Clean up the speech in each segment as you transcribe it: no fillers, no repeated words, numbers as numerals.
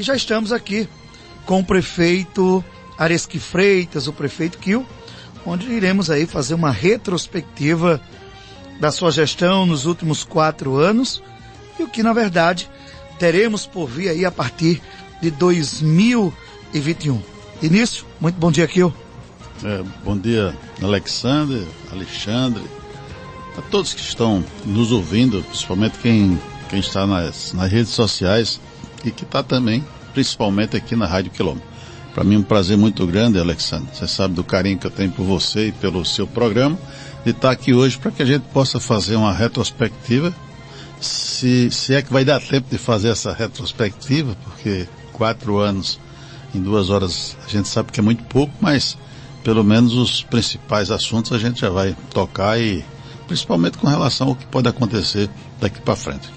E já estamos aqui com o prefeito Areski Freitas, o prefeito Kio, onde iremos aí fazer uma retrospectiva da sua gestão nos últimos 4 anos e o que, na verdade, teremos por vir aí a partir de 2021. Início, muito bom dia, Kio. Bom dia, Alexandre, Alexandre, a todos que estão nos ouvindo, principalmente quem está nas redes sociais e que está também, principalmente aqui na Rádio Quilombo. Para mim é um prazer muito grande, Alexandre, você sabe do carinho que eu tenho por você e pelo seu programa, de estar aqui hoje para que a gente possa fazer uma retrospectiva, se é que vai dar tempo de fazer essa retrospectiva, porque 4 anos em 2 horas a gente sabe que é muito pouco, mas pelo menos os principais assuntos a gente já vai tocar e principalmente com relação ao que pode acontecer daqui para frente.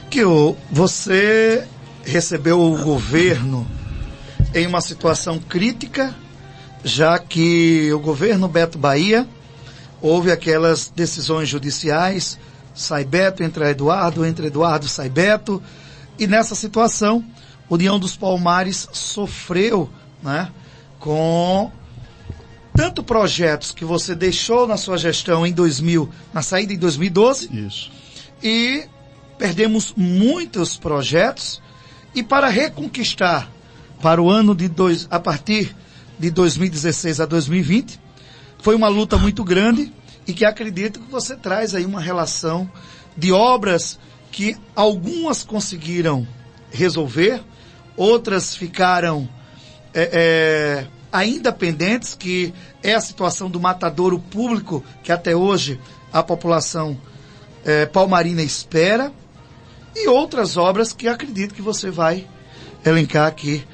Kio, você recebeu o governo em uma situação crítica, já que o governo Beto Bahia houve aquelas decisões judiciais, sai Beto, entra Eduardo, sai Beto, e nessa situação, União dos Palmares sofreu, né, com tanto projetos que você deixou na sua gestão na saída em 2012. Isso. E perdemos muitos projetos, e para reconquistar para o ano a partir de 2016 a 2020, foi uma luta muito grande e que acredito que você traz aí uma relação de obras que algumas conseguiram resolver, outras ficaram ainda pendentes, que é a situação do matadouro público, que até hoje a população palmarina espera, e outras obras que acredito que você vai elencar aqui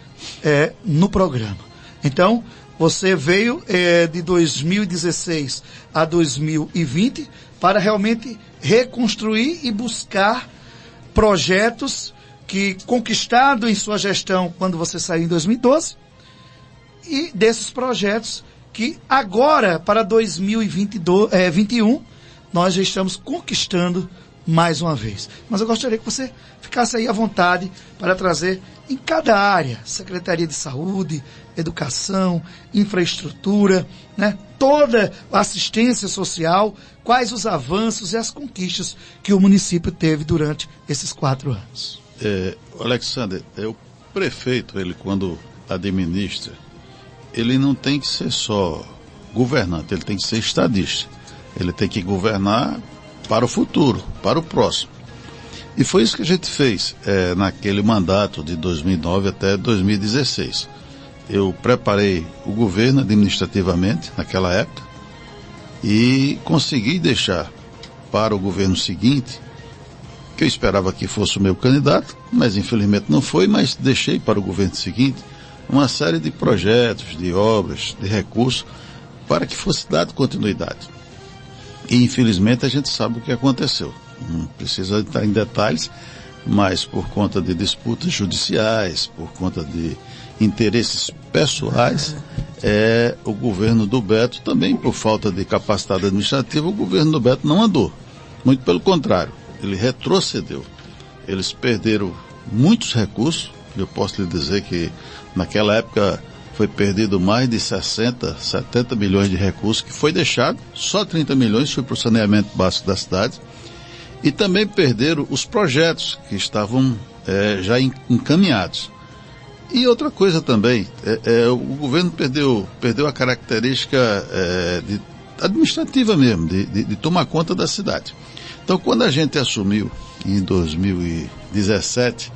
no programa. Então, você veio de 2016 a 2020 para realmente reconstruir e buscar projetos que, conquistados em sua gestão quando você saiu em 2012, e desses projetos que agora, para 2021, nós já estamos conquistando mais uma vez. Mas eu gostaria que você ficasse aí à vontade para trazer em cada área, Secretaria de Saúde, Educação, Infraestrutura, né, toda a assistência social, quais os avanços e as conquistas que o município teve durante esses 4 anos. Alexandre, o prefeito, ele quando administra, ele não tem que ser só governante, ele tem que ser estadista. Ele tem que governar para o futuro, para o próximo. E foi isso que a gente fez naquele mandato de 2009 até 2016. Eu preparei o governo administrativamente naquela época e consegui deixar para o governo seguinte, que eu esperava que fosse o meu candidato, mas infelizmente não foi, mas deixei para o governo seguinte uma série de projetos, de obras, de recursos, para que fosse dada continuidade. E infelizmente a gente sabe o que aconteceu. Não precisa entrar em detalhes, mas por conta de disputas judiciais, por conta de interesses pessoais, o governo do Beto, também por falta de capacidade administrativa, o governo do Beto não andou. Muito pelo contrário, ele retrocedeu. Eles perderam muitos recursos. Eu posso lhe dizer que naquela época foi perdido mais de 60, 70 milhões de recursos, que foi deixado, só 30 milhões foi para o saneamento básico da cidade, e também perderam os projetos que estavam já encaminhados. E outra coisa também, o governo perdeu a característica administrativa mesmo, de tomar conta da cidade. Então, quando a gente assumiu em 2017,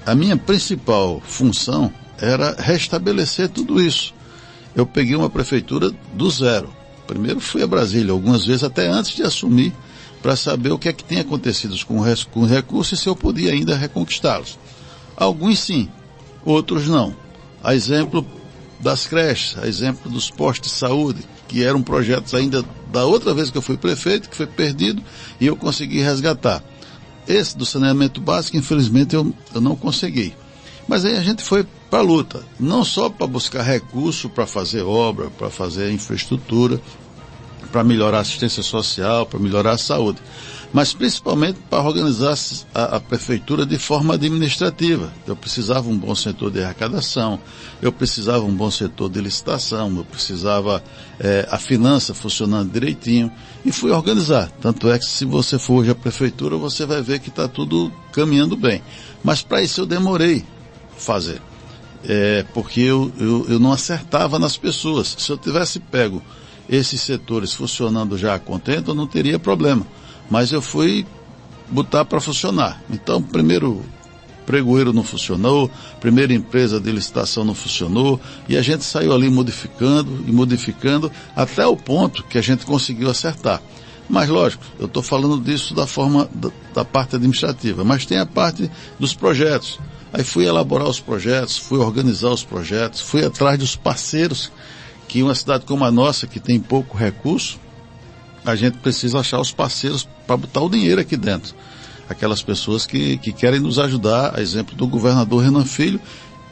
a minha principal função era restabelecer tudo isso. Eu peguei uma prefeitura do zero. Primeiro fui a Brasília, algumas vezes até antes de assumir, para saber o que é que tinha acontecido com os recursos e se eu podia ainda reconquistá-los. Alguns sim, outros não. A exemplo das creches, a exemplo dos postos de saúde, que eram projetos ainda da outra vez que eu fui prefeito, que foi perdido, e eu consegui resgatar. Esse do saneamento básico, infelizmente, eu não consegui. Mas aí a gente foi para a luta, não só para buscar recurso para fazer obra, para fazer infraestrutura, para melhorar a assistência social, para melhorar a saúde, mas principalmente para organizar a prefeitura de forma administrativa. Eu precisava um bom setor de arrecadação, eu precisava um bom setor de licitação, eu precisava a finança funcionando direitinho, e fui organizar. Tanto é que se você for hoje à prefeitura, você vai ver que está tudo caminhando bem. Mas para isso eu demorei a fazer, porque eu não acertava nas pessoas. Se eu tivesse pego esses setores funcionando já contente, eu não teria problema. Mas eu fui botar para funcionar. Então, primeiro pregoeiro não funcionou, primeira empresa de licitação não funcionou, e a gente saiu ali modificando, até o ponto que a gente conseguiu acertar. Mas, lógico, eu estou falando disso da forma da parte administrativa, mas tem a parte dos projetos. Aí fui elaborar os projetos, fui organizar os projetos, fui atrás dos parceiros, que uma cidade como a nossa, que tem pouco recurso, a gente precisa achar os parceiros para botar o dinheiro aqui dentro. Aquelas pessoas que querem nos ajudar, a exemplo do governador Renan Filho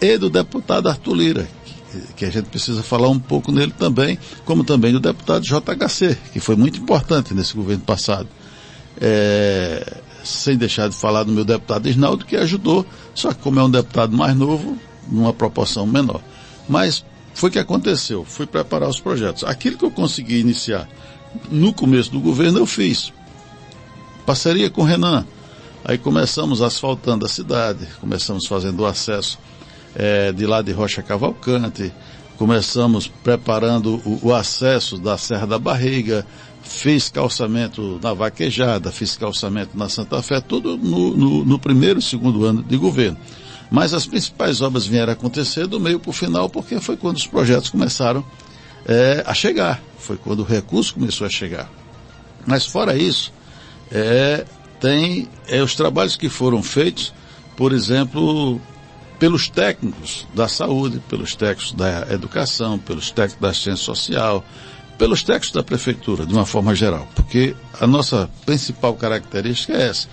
e do deputado Arthur Lira, que a gente precisa falar um pouco nele também, como também do deputado JHC, que foi muito importante nesse governo passado. Sem deixar de falar do meu deputado Isnaldo, que ajudou, só que como é um deputado mais novo, numa proporção menor. Mas foi o que aconteceu, fui preparar os projetos. Aquilo que eu consegui iniciar no começo do governo, eu fiz. Parceria com o Renan. Aí começamos asfaltando a cidade, começamos fazendo o acesso de lá de Rocha Cavalcante, começamos preparando o acesso da Serra da Barriga, fiz calçamento na Vaquejada, fiz calçamento na Santa Fé, tudo no primeiro e segundo ano de governo. Mas as principais obras vieram acontecer do meio para o final, porque foi quando os projetos começaram a chegar, foi quando o recurso começou a chegar. Mas fora isso, tem os trabalhos que foram feitos, por exemplo, pelos técnicos da saúde, pelos técnicos da educação, pelos técnicos da assistência social, pelos técnicos da prefeitura, de uma forma geral, porque a nossa principal característica é essa.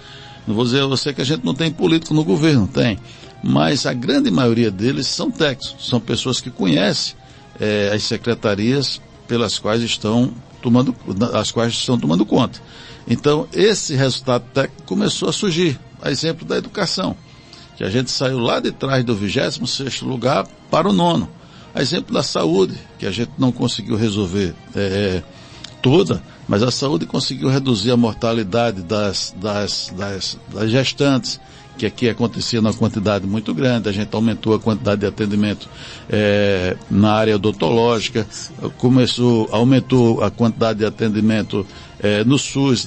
Não vou dizer a você que a gente não tem político no governo, tem, mas a grande maioria deles são técnicos, são pessoas que conhecem as secretarias pelas quais estão tomando conta. Então, esse resultado técnico começou a surgir, a exemplo da educação, que a gente saiu lá de trás do 26º lugar para o 9º. A exemplo da saúde, que a gente não conseguiu resolver toda, mas a saúde conseguiu reduzir a mortalidade das gestantes, que aqui acontecia numa quantidade muito grande. A gente aumentou a quantidade de atendimento na área odontológica, aumentou a quantidade de atendimento no SUS,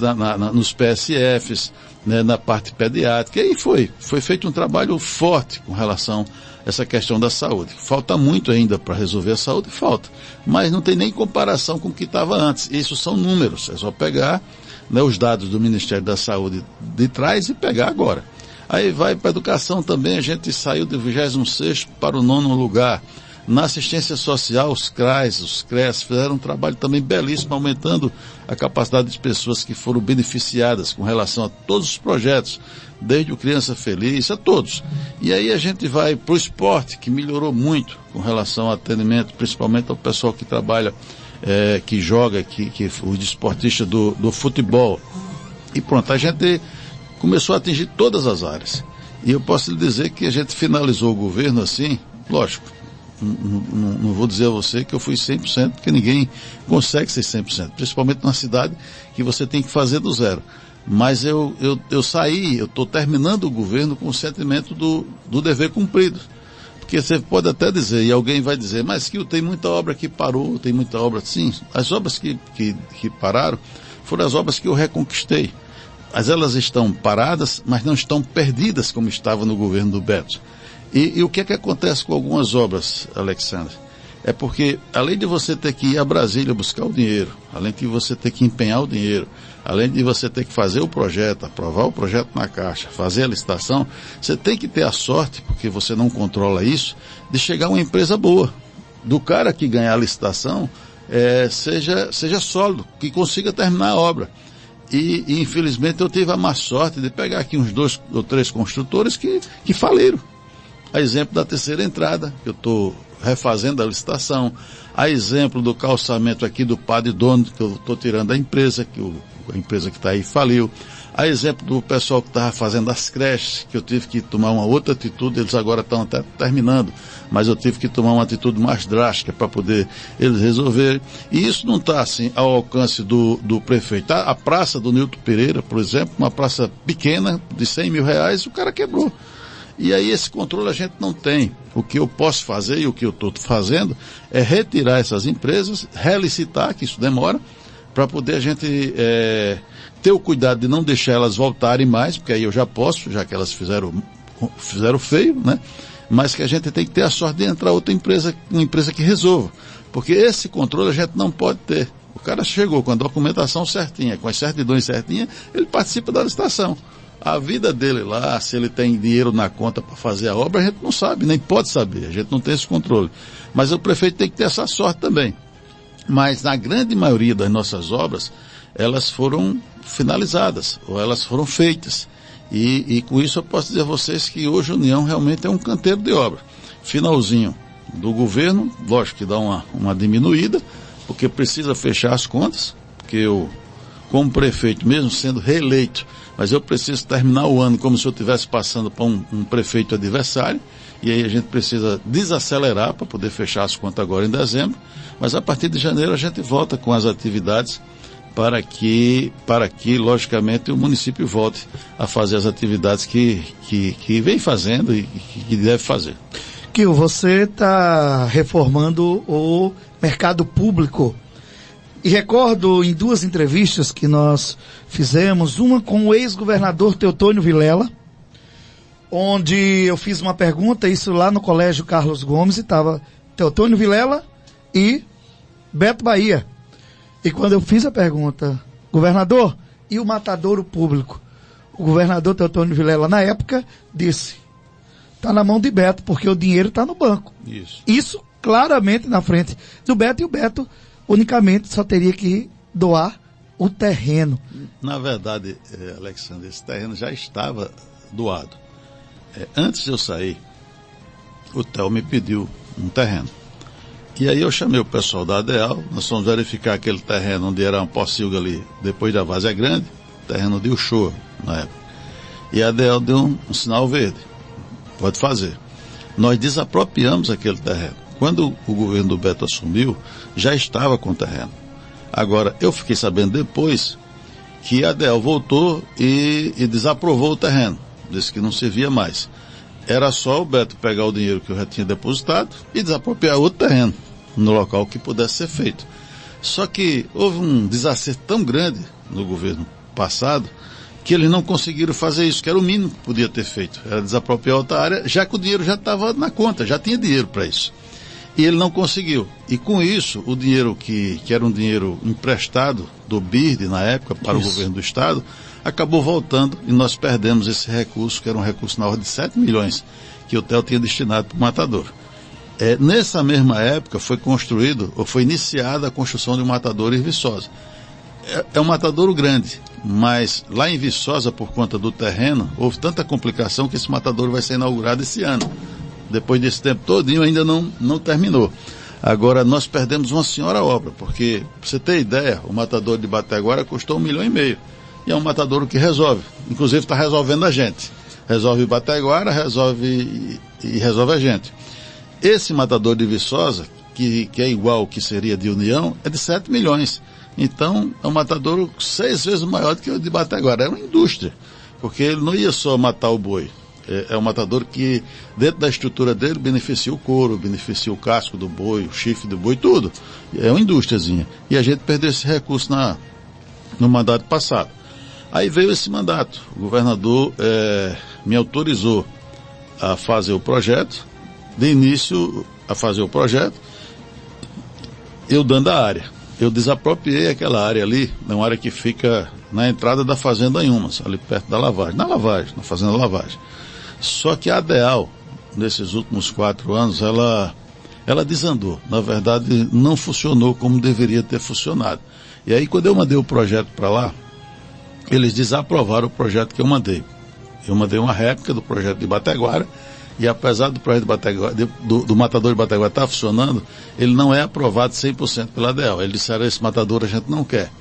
nos PSFs, né, na parte pediátrica, e foi feito um trabalho forte com relação a essa questão da saúde. Falta muito ainda para resolver a saúde, falta, mas não tem nem comparação com o que estava antes. Isso são números, é só pegar, né, os dados do Ministério da Saúde de trás e pegar agora. Aí vai para a educação também, a gente saiu do 26º para o 9º lugar. Na assistência social, os CRAs, os CRES fizeram um trabalho também belíssimo, aumentando a capacidade de pessoas que foram beneficiadas com relação a todos os projetos, desde o Criança Feliz a todos. E aí a gente vai para o esporte, que melhorou muito com relação ao atendimento, principalmente ao pessoal que trabalha, que joga, os desportistas do futebol. E pronto, a gente começou a atingir todas as áreas. E eu posso lhe dizer que a gente finalizou o governo assim, lógico, não vou dizer a você que eu fui 100%, porque ninguém consegue ser 100%, principalmente numa cidade que você tem que fazer do zero. Mas eu estou terminando o governo com o sentimento do dever cumprido. Porque você pode até dizer, e alguém vai dizer, mas que tem muita obra que parou, tem muita obra. Sim, as obras que pararam foram as obras que eu reconquistei. Mas elas estão paradas, mas não estão perdidas como estava no governo do Beto. E o que é que acontece com algumas obras, Alexandre? É porque, além de você ter que ir a Brasília buscar o dinheiro, além de você ter que empenhar o dinheiro, além de você ter que fazer o projeto, aprovar o projeto na Caixa, fazer a licitação, você tem que ter a sorte, porque você não controla isso, de chegar a uma empresa boa. Do cara que ganhar a licitação, seja sólido, que consiga terminar a obra. E infelizmente eu tive a má sorte de pegar aqui uns 2 ou 3 construtores que faliram. A exemplo da terceira entrada, que eu estou refazendo a licitação. A exemplo do calçamento aqui do Padre Dono, que eu estou tirando a empresa, a empresa que está aí faliu. A exemplo do pessoal que estava fazendo as creches, que eu tive que tomar uma outra atitude, eles agora estão até terminando, mas eu tive que tomar uma atitude mais drástica para poder eles resolverem. E isso não está assim ao alcance do prefeito. A praça do Nilton Pereira, por exemplo, uma praça pequena, de R$100 mil, o cara quebrou. E aí esse controle a gente não tem. O que eu posso fazer e o que eu estou fazendo é retirar essas empresas, relicitar, que isso demora, para poder a gente ter o cuidado de não deixar elas voltarem mais, porque aí eu já posso, já que elas fizeram feio, né? Mas que a gente tem que ter a sorte de entrar outra empresa, uma empresa que resolva. Porque esse controle a gente não pode ter. O cara chegou com a documentação certinha, com as certidões certinhas, ele participa da licitação. A vida dele lá, se ele tem dinheiro na conta para fazer a obra, a gente não sabe, nem pode saber, a gente não tem esse controle. Mas o prefeito tem que ter essa sorte também. Mas na grande maioria das nossas obras, elas foram finalizadas, ou elas foram feitas. E com isso eu posso dizer a vocês que hoje a União realmente é um canteiro de obra. Finalzinho do governo, lógico que dá uma diminuída, porque precisa fechar as contas, porque eu, como prefeito, mesmo sendo reeleito, mas eu preciso terminar o ano como se eu estivesse passando para um prefeito adversário, e aí a gente precisa desacelerar para poder fechar as contas agora em dezembro, mas a partir de janeiro a gente volta com as atividades para que logicamente, o município volte a fazer as atividades que vem fazendo e que deve fazer. Kio, você está reformando o mercado público. E recordo em duas entrevistas que nós fizemos, uma com o ex-governador Teotônio Vilela, onde eu fiz uma pergunta, isso lá no Colégio Carlos Gomes, e estava Teotônio Vilela e Beto Bahia. E quando eu fiz a pergunta, governador, e o matadouro público? O governador Teotônio Vilela, na época, disse, está na mão de Beto, porque o dinheiro está no banco. Isso claramente na frente do Beto, e o Beto unicamente só teria que doar o terreno. Na verdade, Alexandre, esse terreno já estava doado. Antes de eu sair, o Theo me pediu um terreno. E aí eu chamei o pessoal da ADEAL, nós fomos verificar aquele terreno onde era uma pocilga ali, depois da Várzea Grande, terreno de Uchoa, na época. E a ADEAL deu um sinal verde. Pode fazer. Nós desapropriamos aquele terreno. Quando o governo do Beto assumiu, já estava com o terreno. Agora, eu fiquei sabendo depois que a ADEAL voltou e desaprovou o terreno. Disse que não servia mais. Era só o Beto pegar o dinheiro que eu já tinha depositado e desapropriar outro terreno no local que pudesse ser feito. Só que houve um desacerto tão grande no governo passado que eles não conseguiram fazer isso, que era o mínimo que podia ter feito. Era desapropriar outra área, já que o dinheiro já estava na conta, já tinha dinheiro para isso. E ele não conseguiu. E com isso, o dinheiro que era um dinheiro emprestado do BIRD na época para o governo do estado, acabou voltando e nós perdemos esse recurso, que era um recurso na ordem de 7 milhões, que o Theo tinha destinado para o matadouro. Nessa mesma época foi iniciada a construção de um matadouro em Viçosa. É um matadouro grande, mas lá em Viçosa, por conta do terreno, houve tanta complicação que esse matadouro vai ser inaugurado esse ano. Depois desse tempo todinho ainda não terminou. Agora, nós perdemos uma senhora obra, porque, para você ter ideia, o matadouro de Bateguara custou R$1,5 milhão. E é um matadouro que resolve. Inclusive está resolvendo a gente. Resolve Bateguara, resolve a gente. Esse matadouro de Viçosa, que é igual ao que seria de União, é de 7 milhões. Então, é um matadouro 6 vezes maior do que o de Bateguara. É uma indústria, porque ele não ia só matar o boi. É um matador que, dentro da estrutura dele, beneficia o couro, beneficia o casco do boi, o chifre do boi, tudo. É uma indústriazinha. E a gente perdeu esse recurso no mandato passado. Aí veio esse mandato. O governador me autorizou a fazer o projeto, de início a fazer o projeto, eu dando a área. Eu desapropriei aquela área ali, uma área que fica na entrada da Fazenda Inhumas, ali perto da lavagem, na Fazenda Lavagem. Só que a ADEAL, nesses últimos 4 anos, ela desandou. Na verdade, não funcionou como deveria ter funcionado. E aí, quando eu mandei o projeto para lá, eles desaprovaram o projeto que eu mandei. Eu mandei uma réplica do projeto de Bateguara, e apesar do projeto de Bateguara, do matador de Bateguara estar funcionando, ele não é aprovado 100% pela ADEAL. Eles disseram, esse matador a gente não quer.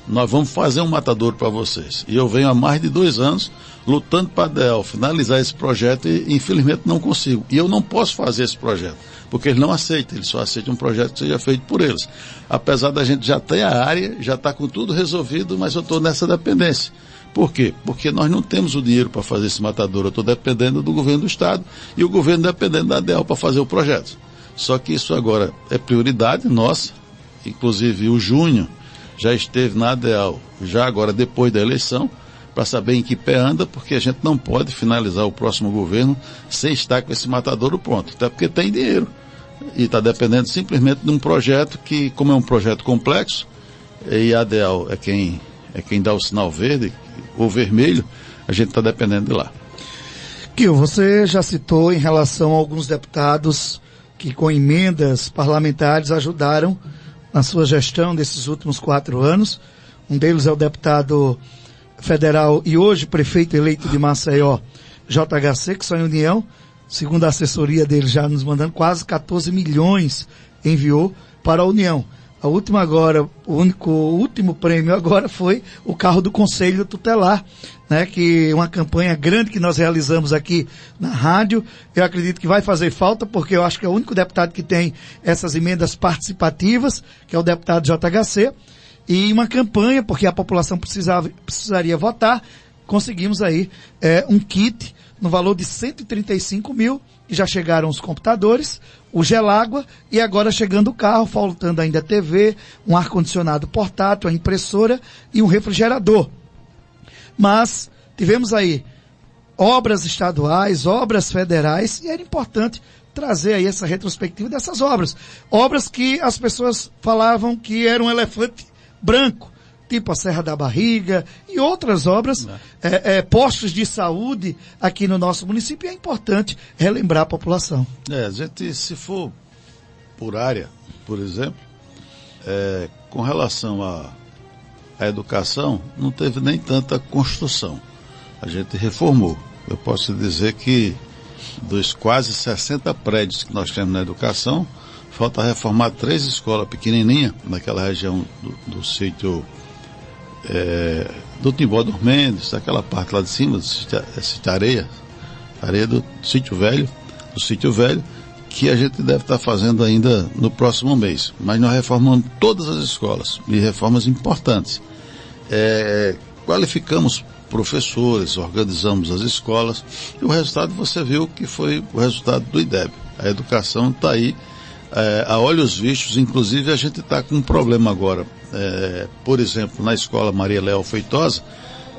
nós vamos fazer um matadouro para vocês. E eu venho há mais de 2 anos lutando para a ADEL finalizar esse projeto e infelizmente não consigo. E eu não posso fazer esse projeto, porque eles não aceitam, eles só aceitam um projeto que seja feito por eles. Apesar da gente já ter a área, já está com tudo resolvido, mas eu estou nessa dependência. Por quê? Porque nós não temos o dinheiro para fazer esse matadouro. Eu estou dependendo do governo do estado e o governo dependendo da ADEL para fazer o projeto. Só que isso agora é prioridade nossa. Inclusive o Júnior já esteve na ADEL, já agora depois da eleição, para saber em que pé anda, porque a gente não pode finalizar o próximo governo sem estar com esse matadouro pronto. Até porque tem dinheiro. E está dependendo simplesmente de um projeto que, como é um projeto complexo, e a ADEL é quem dá o sinal verde ou vermelho, a gente está dependendo de lá. Kio, você já citou em relação a alguns deputados que com emendas parlamentares ajudaram na sua gestão desses últimos 4 anos. Um deles é o deputado federal e hoje prefeito eleito de Maceió, JHC, que só em União, segundo a assessoria dele já nos mandando, quase 14 milhões enviou para a União. A última agora, o último prêmio agora foi o carro do Conselho Tutelar, né, que é uma campanha grande que nós realizamos aqui na rádio. Eu acredito que vai fazer falta, porque eu acho que é o único deputado que tem essas emendas participativas, que é o deputado JHC, e uma campanha, porque a população precisaria votar, conseguimos aí um kit no valor de 135 mil, e já chegaram os computadores, o gelágua, e agora chegando o carro, faltando ainda a TV, um ar-condicionado portátil, a impressora e um refrigerador. Mas tivemos aí obras estaduais, obras federais, e era importante trazer aí essa retrospectiva dessas obras. Obras que as pessoas falavam que era um elefante branco, tipo a Serra da Barriga e outras obras, postos de saúde aqui no nosso município, e é importante relembrar a população. A gente, se for por área, por exemplo, com relação à educação, não teve nem tanta construção. A gente reformou. Eu posso dizer que dos quase 60 prédios que nós temos na educação, falta reformar 3 escolas pequenininhas, naquela região do sítio do Timbó dos Mendes, daquela parte lá de cima, do sítio areia do sítio velho, que a gente deve estar fazendo ainda no próximo mês. Mas nós reformamos todas as escolas, e reformas importantes. Qualificamos professores, organizamos as escolas, e o resultado você viu que foi o resultado do IDEB. A educação está aí, a olhos vistos. Inclusive a gente está com um problema agora, por exemplo, na escola Maria Leal Feitosa,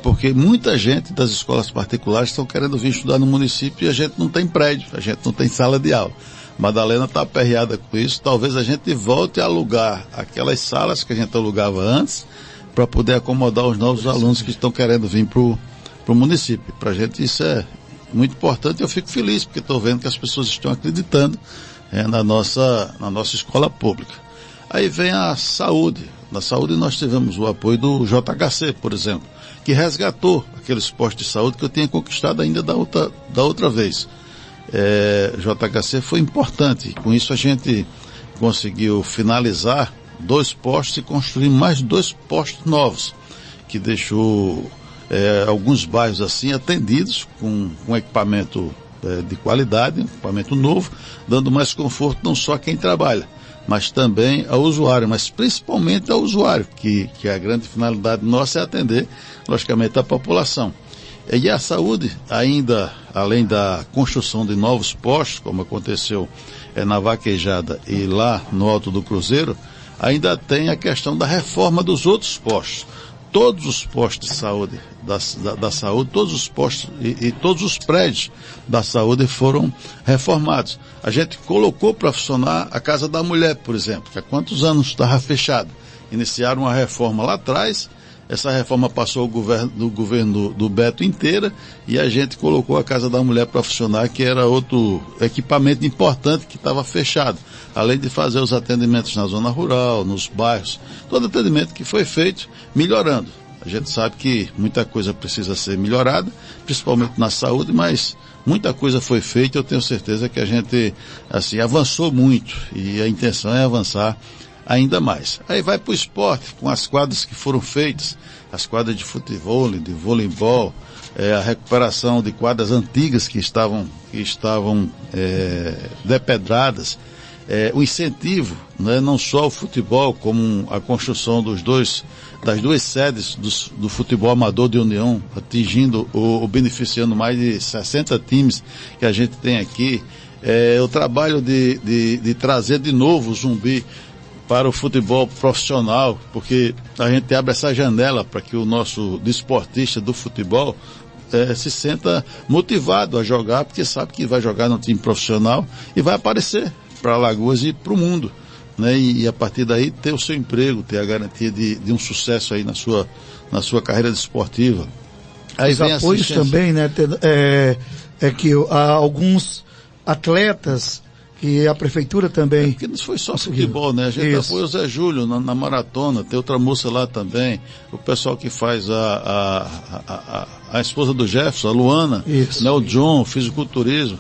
porque muita gente das escolas particulares estão querendo vir estudar no município e a gente não tem prédio, a gente não tem sala de aula. Madalena está aperreada com isso. Talvez a gente volte a alugar aquelas salas que a gente alugava antes, para poder acomodar os novos alunos que estão querendo vir para o município. Para a gente isso é muito importante, e eu fico feliz, porque estou vendo que as pessoas estão acreditando na nossa escola pública. Aí vem a saúde. Na saúde nós tivemos o apoio do JHC, por exemplo, que resgatou aqueles postos de saúde que eu tinha conquistado ainda da outra vez. JHC foi importante. Com isso a gente conseguiu finalizar 2 postos e construir mais 2 postos novos, que deixou alguns bairros assim atendidos com equipamento de qualidade, equipamento novo, dando mais conforto não só a quem trabalha, mas também ao usuário, mas principalmente ao usuário, que a grande finalidade nossa é atender, logicamente, a população. E a saúde, ainda, além da construção de novos postos, como aconteceu na Vaquejada e lá no Alto do Cruzeiro, ainda tem a questão da reforma dos outros postos. Todos os postos de saúde, da saúde, todos os postos e todos os prédios da saúde foram reformados. A gente colocou para funcionar a Casa da Mulher, por exemplo, que há quantos anos estava fechada. Iniciaram uma reforma lá atrás, essa reforma passou do governo do Beto inteira, e a gente colocou a Casa da Mulher para funcionar, que era outro equipamento importante que estava fechado. Além de fazer os atendimentos na zona rural, nos bairros, todo atendimento que foi feito, melhorando. A gente sabe que muita coisa precisa ser melhorada, principalmente na saúde, mas muita coisa foi feita. Eu tenho certeza que a gente avançou muito, e a intenção é avançar ainda mais. Aí vai para o esporte, com as quadras que foram feitas, as quadras de futebol, de voleibol, a recuperação de quadras antigas que estavam depedradas, o incentivo, né, não só ao futebol, como a construção das duas sedes do futebol amador de União, atingindo ou beneficiando mais de 60 times que a gente tem aqui. O trabalho de trazer de novo o Zumbi para o futebol profissional, porque a gente abre essa janela para que o nosso desportista do futebol se sinta motivado a jogar, porque sabe que vai jogar no time profissional e vai aparecer para Alagoas e para o mundo, né? E a partir daí ter o seu emprego, ter a garantia de um sucesso aí na sua carreira desportiva. Aí os apoios também, né? Que há alguns atletas que a prefeitura também... Porque não foi só futebol, né? A gente apoia o Zé Júlio na maratona, tem outra moça lá também, o pessoal que faz a esposa do Jefferson, a Luana, né? O John, o fisiculturismo,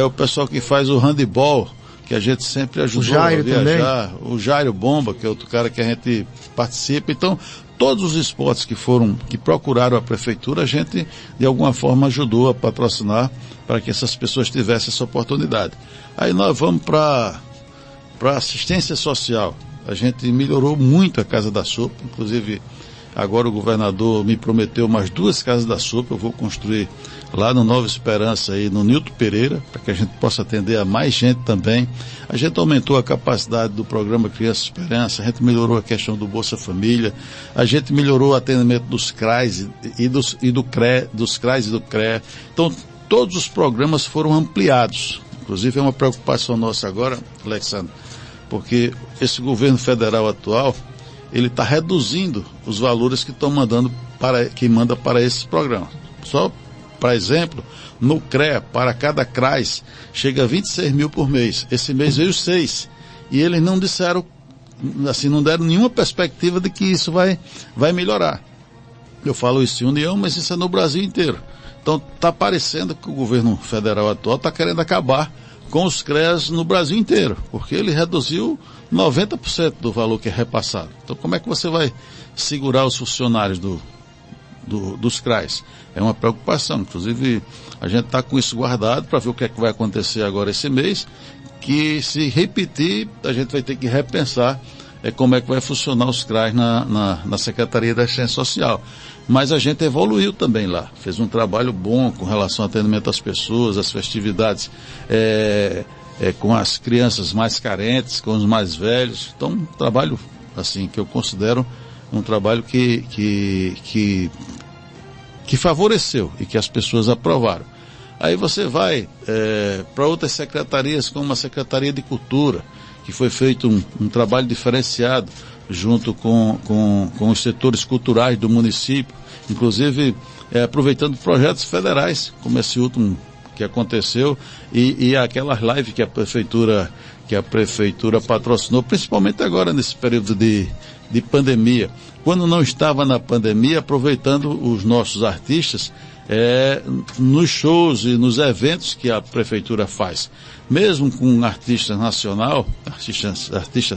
o pessoal que faz o handebol, que a gente sempre ajudou a viajar, também. O Jairo Bomba, que é outro cara que a gente participa. Então, todos os esportes que procuraram a prefeitura, a gente de alguma forma ajudou a patrocinar para que essas pessoas tivessem essa oportunidade. Aí nós vamos para assistência social. A gente melhorou muito a Casa da Sopa, inclusive agora o governador me prometeu mais 2 Casas da Sopa, eu vou construir lá no Nova Esperança e no Nilton Pereira, para que a gente possa atender a mais gente também. A gente aumentou a capacidade do programa Criança Esperança, a gente melhorou a questão do Bolsa Família, a gente melhorou o atendimento dos CRAs dos CRAs e do CREA. Então, todos os programas foram ampliados. Inclusive, é uma preocupação nossa agora, Alexandre, porque esse governo federal atual, ele está reduzindo os valores que manda para esses programas. Só, por exemplo, no CREA, para cada CRAS, chega a 26 mil por mês. Esse mês veio 6. E eles não disseram, assim, não deram nenhuma perspectiva de que isso vai melhorar. Eu falo isso em União, mas isso é no Brasil inteiro. Então, está parecendo que o governo federal atual está querendo acabar com os CREAs no Brasil inteiro, porque ele reduziu 90% do valor que é repassado. Então, como é que você vai segurar os funcionários dos CRAs? É uma preocupação. Inclusive, a gente está com isso guardado para ver o que é que vai acontecer agora esse mês, que se repetir, a gente vai ter que repensar como é que vai funcionar os CRAs na Secretaria da Assistência Social. Mas a gente evoluiu também lá, fez um trabalho bom com relação ao atendimento às pessoas, às festividades, com as crianças mais carentes, com os mais velhos. Então, um trabalho, assim, que eu considero um trabalho que favoreceu e que as pessoas aprovaram. Aí você vai para outras secretarias, como a Secretaria de Cultura, que foi feito um trabalho diferenciado junto com os setores culturais do município, inclusive aproveitando projetos federais, como esse último que aconteceu, e aquelas lives que a prefeitura patrocinou, principalmente agora nesse período de pandemia. Quando não estava na pandemia, aproveitando os nossos artistas nos shows e nos eventos que a prefeitura faz. Mesmo com um artistas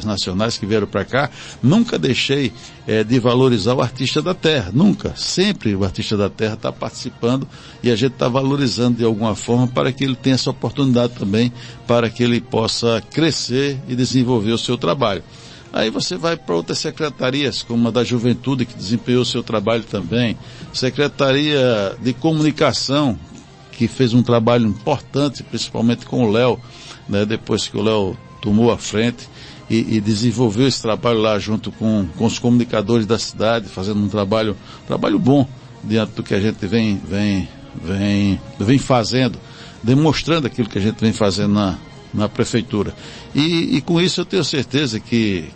nacionais que vieram para cá, nunca deixei de valorizar o artista da terra, nunca. Sempre o artista da terra está participando e a gente está valorizando de alguma forma para que ele tenha essa oportunidade também, para que ele possa crescer e desenvolver o seu trabalho. Aí você vai para outras secretarias, como a da Juventude, que desempenhou o seu trabalho também, Secretaria de Comunicação, que fez um trabalho importante, principalmente com o Léo, né, depois que o Léo tomou a frente e desenvolveu esse trabalho lá junto com os comunicadores da cidade, fazendo um trabalho bom diante do que a gente vem fazendo, demonstrando aquilo que a gente vem fazendo na prefeitura. E com isso eu tenho certeza que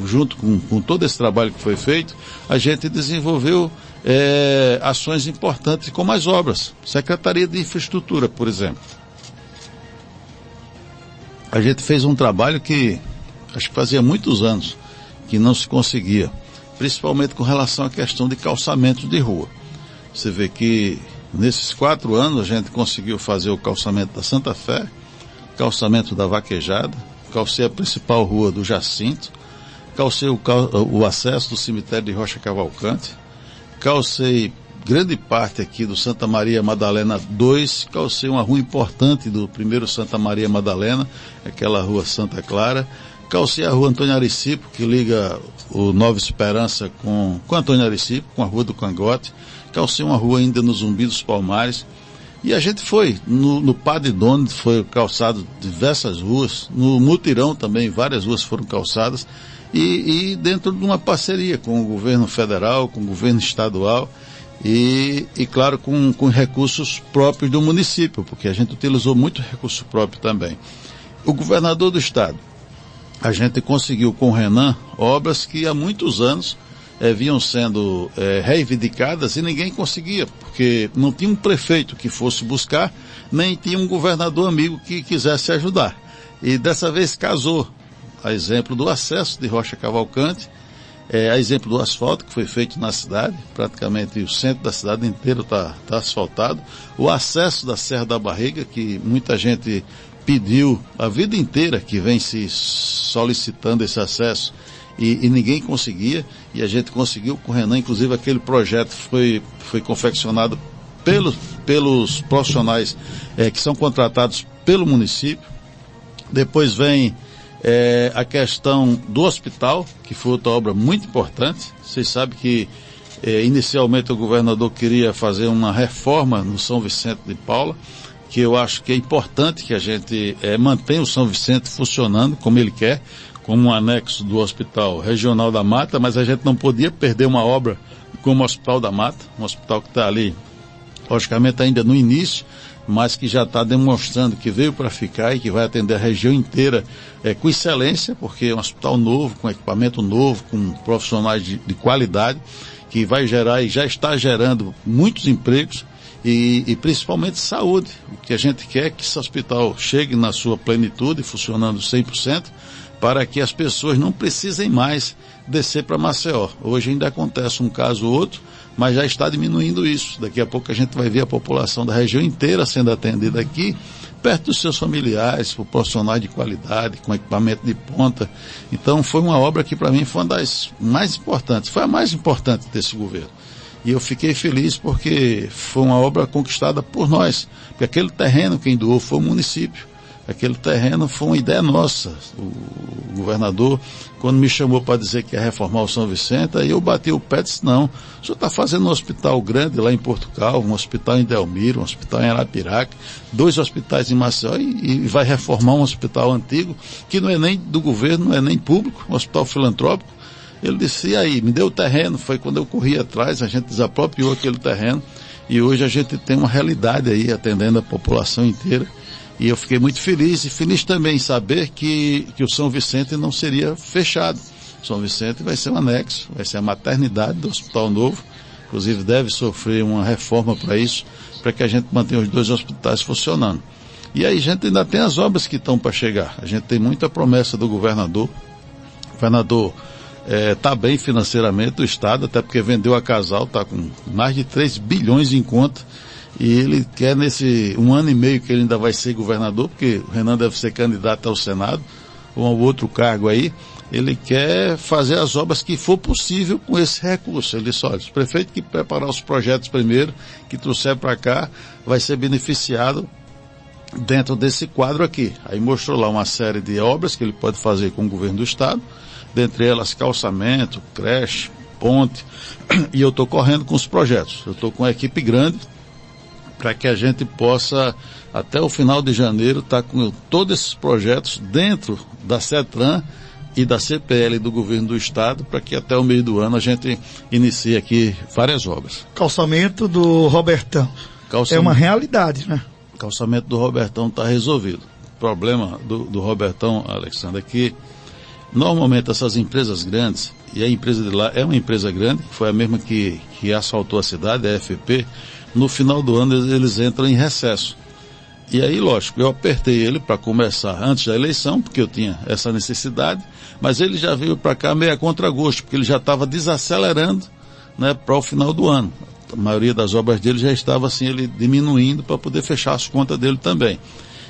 junto com todo esse trabalho que foi feito, a gente desenvolveu ações importantes como as obras. Secretaria de Infraestrutura, por exemplo. A gente fez um trabalho que acho que fazia muitos anos que não se conseguia, principalmente com relação à questão de calçamentos de rua. Você vê que nesses 4 anos a gente conseguiu fazer o calçamento da Santa Fé, calçamento da Vaquejada, calcei a principal rua do Jacinto, calcei o acesso do cemitério de Rocha Cavalcante, calcei grande parte aqui do Santa Maria Madalena 2, calcei uma rua importante do primeiro Santa Maria Madalena, aquela rua Santa Clara, calcei a rua Antônio Aricipo, que liga o Nova Esperança com Antônio Aricipo, com a rua do Cangote, calcei uma rua ainda no Zumbi dos Palmares, e a gente foi, no Padre Dono foi calçado diversas ruas, no Mutirão também várias ruas foram calçadas, e dentro de uma parceria com o governo federal, com o governo estadual, e claro, com recursos próprios do município, porque a gente utilizou muito recurso próprio também. O governador do estado, a gente conseguiu com o Renan obras que há muitos anos vinham sendo reivindicadas e ninguém conseguia, porque não tinha um prefeito que fosse buscar, nem tinha um governador amigo que quisesse ajudar. E dessa vez casou, a exemplo do acesso de Rocha Cavalcante, a exemplo do asfalto que foi feito na cidade, praticamente o centro da cidade inteiro está asfaltado, o acesso da Serra da Barriga, que muita gente pediu a vida inteira, que vem se solicitando esse acesso, e ninguém conseguia, e a gente conseguiu com o Renan, inclusive aquele projeto foi confeccionado pelos profissionais que são contratados pelo município. Depois vem a questão do hospital, que foi outra obra muito importante. Vocês sabem que inicialmente o governador queria fazer uma reforma no São Vicente de Paula, que eu acho que é importante que a gente mantenha o São Vicente funcionando como ele quer, como um anexo do Hospital Regional da Mata, mas a gente não podia perder uma obra como o Hospital da Mata, um hospital que está ali, logicamente ainda no início, mas que já está demonstrando que veio para ficar e que vai atender a região inteira com excelência, porque é um hospital novo, com equipamento novo, com profissionais de qualidade, que vai gerar e já está gerando muitos empregos e principalmente saúde. O que a gente quer é que esse hospital chegue na sua plenitude, funcionando 100%, para que as pessoas não precisem mais descer para Maceió. Hoje ainda acontece um caso ou outro, mas já está diminuindo isso. Daqui a pouco a gente vai ver a população da região inteira sendo atendida aqui, perto dos seus familiares, por profissionais de qualidade, com equipamento de ponta. Então foi uma obra que para mim foi uma das mais importantes, foi a mais importante desse governo. E eu fiquei feliz porque foi uma obra conquistada por nós, porque aquele terreno quem doou foi o município. Aquele terreno foi uma ideia nossa. O governador, quando me chamou para dizer que ia reformar o São Vicente, aí eu bati o pé e disse, não, o senhor está fazendo um hospital grande lá em Portugal, um hospital em Delmiro, um hospital em Arapiraca, 2 hospitais em Maceió e vai reformar um hospital antigo, que não é nem do governo, não é nem público, um hospital filantrópico. Ele disse, e aí, me deu o terreno, foi quando eu corri atrás, a gente desapropriou aquele terreno e hoje a gente tem uma realidade aí atendendo a população inteira. E eu fiquei muito feliz e feliz também em saber que o São Vicente não seria fechado. O São Vicente vai ser um anexo, vai ser a maternidade do Hospital Novo. Inclusive deve sofrer uma reforma para isso, para que a gente mantenha os 2 hospitais funcionando. E aí a gente ainda tem as obras que estão para chegar. A gente tem muita promessa do governador. O governador está bem financeiramente, o Estado, até porque vendeu a Casal, está com mais de 3 bilhões em conta. E ele quer nesse 1 ano e meio que ele ainda vai ser governador, porque o Renan deve ser candidato ao Senado, ou a outro cargo aí, ele quer fazer as obras que for possível com esse recurso. Ele disse, olha, o prefeito que preparar os projetos primeiro, que trouxer para cá, vai ser beneficiado dentro desse quadro aqui. Aí mostrou lá uma série de obras que ele pode fazer com o governo do Estado, dentre elas calçamento, creche, ponte, e eu estou correndo com os projetos. Eu estou com uma equipe grande, para que a gente possa, até o final de janeiro, estar com todos esses projetos dentro da CETRAN e da CPL do governo do estado, para que até o meio do ano a gente inicie aqui várias obras. Calçamento do Robertão. É uma realidade, né? O calçamento do Robertão está resolvido. O problema do Robertão, Alexandre, é que normalmente essas empresas grandes, e a empresa de lá é uma empresa grande, foi a mesma que asfaltou a cidade, a FP, no final do ano eles entram em recesso. E aí, lógico, eu apertei ele para começar antes da eleição, porque eu tinha essa necessidade, mas ele já veio para cá meio a contragosto, porque ele já estava desacelerando, né, para o final do ano. A maioria das obras dele já estava assim, ele diminuindo para poder fechar as contas dele também.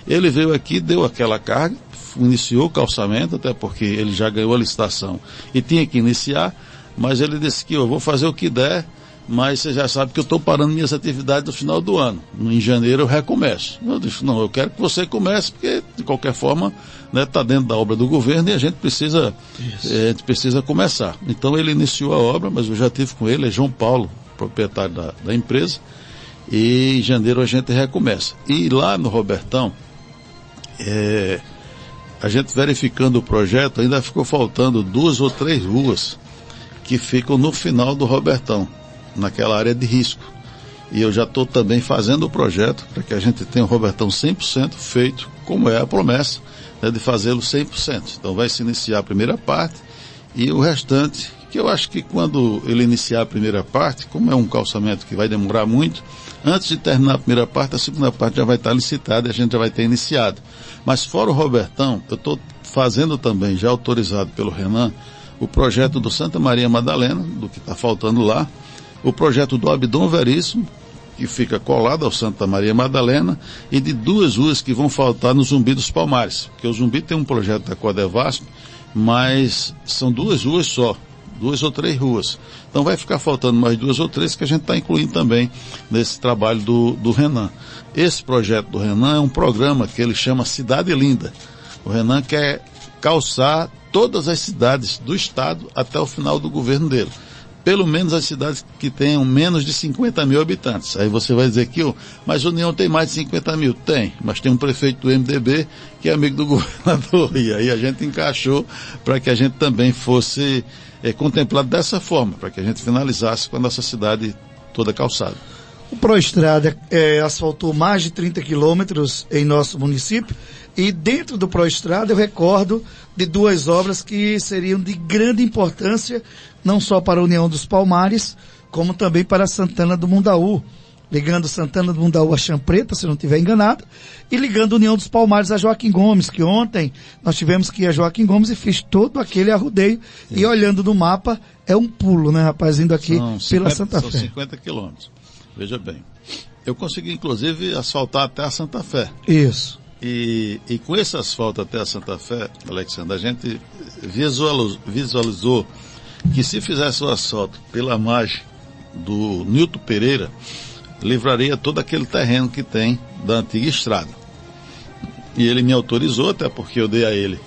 Ele veio aqui, deu aquela carga, iniciou o calçamento, até porque ele já ganhou a licitação e tinha que iniciar, mas ele disse que eu vou fazer o que der, mas você já sabe que eu estou parando minhas atividades no final do ano. Em janeiro eu recomeço. Eu disse, não, eu quero que você comece, porque de qualquer forma está dentro da obra do governo e a gente precisa começar. Então ele iniciou a obra, mas eu já estive com ele, é João Paulo, proprietário da empresa, e em janeiro a gente recomeça. E lá no Robertão, a gente verificando o projeto, ainda ficou faltando 2 ou 3 ruas que ficam no final do Robertão, naquela área de risco. E eu já estou também fazendo o projeto para que a gente tenha o Robertão 100% feito, como é a promessa, de fazê-lo 100%. Então vai se iniciar a primeira parte e o restante, que eu acho que quando ele iniciar a primeira parte, como é um calçamento que vai demorar muito, antes de terminar a primeira parte, a segunda parte já vai estar licitada e a gente já vai ter iniciado. Mas fora o Robertão, eu estou fazendo também, já autorizado pelo Renan, o projeto do Santa Maria Madalena, do que está faltando lá, o projeto do Abdom Veríssimo, que fica colado ao Santa Maria Madalena, e de 2 ruas que vão faltar no Zumbi dos Palmares, porque o Zumbi tem um projeto da Codevasp, mas são 2 ruas só, 2 ou 3 ruas. Então vai ficar faltando mais 2 ou 3 que a gente está incluindo também nesse trabalho do Renan. Esse projeto do Renan é um programa que ele chama Cidade Linda. O Renan quer calçar todas as cidades do estado até o final do governo dele. Pelo menos as cidades que tenham menos de 50 mil habitantes. Aí você vai dizer que, mas o União tem mais de 50 mil. Tem, mas tem um prefeito do MDB que é amigo do governador. E aí a gente encaixou para que a gente também fosse contemplado dessa forma, para que a gente finalizasse com a nossa cidade toda calçada. O Proestrada asfaltou mais de 30 quilômetros em nosso município e dentro do Proestrada eu recordo de 2 obras que seriam de grande importância, não só para a União dos Palmares, como também para Santana do Mundaú, ligando Santana do Mundaú a Champreta, se não estiver enganado, e ligando a União dos Palmares a Joaquim Gomes, que ontem nós tivemos que ir a Joaquim Gomes e fiz todo aquele arrodeio, e olhando no mapa, é um pulo, né, rapaz, indo aqui pela Santa Fé. São 50 quilômetros. Veja bem, eu consegui inclusive asfaltar até a Santa Fé. Isso. E com esse asfalto até a Santa Fé, Alexandre, a gente visualizou que se fizesse o asfalto pela margem do Nilton Pereira, livraria todo aquele terreno que tem da antiga estrada. E ele me autorizou, até porque eu dei a ele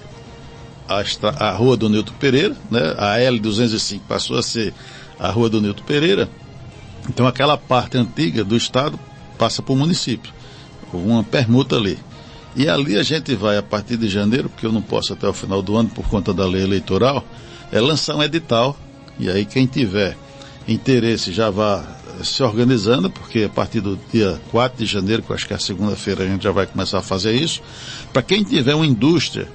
a rua do Nilton Pereira, né? A L205 passou a ser a rua do Nilton Pereira. Então aquela parte antiga do estado passa para o município. Houve uma permuta ali. E ali a gente vai, a partir de janeiro, porque eu não posso até o final do ano por conta da lei eleitoral, lançar um edital. E aí quem tiver interesse já vá se organizando, porque a partir do dia 4 de janeiro, que eu acho que é a segunda-feira, a gente já vai começar a fazer isso. Para quem tiver uma indústria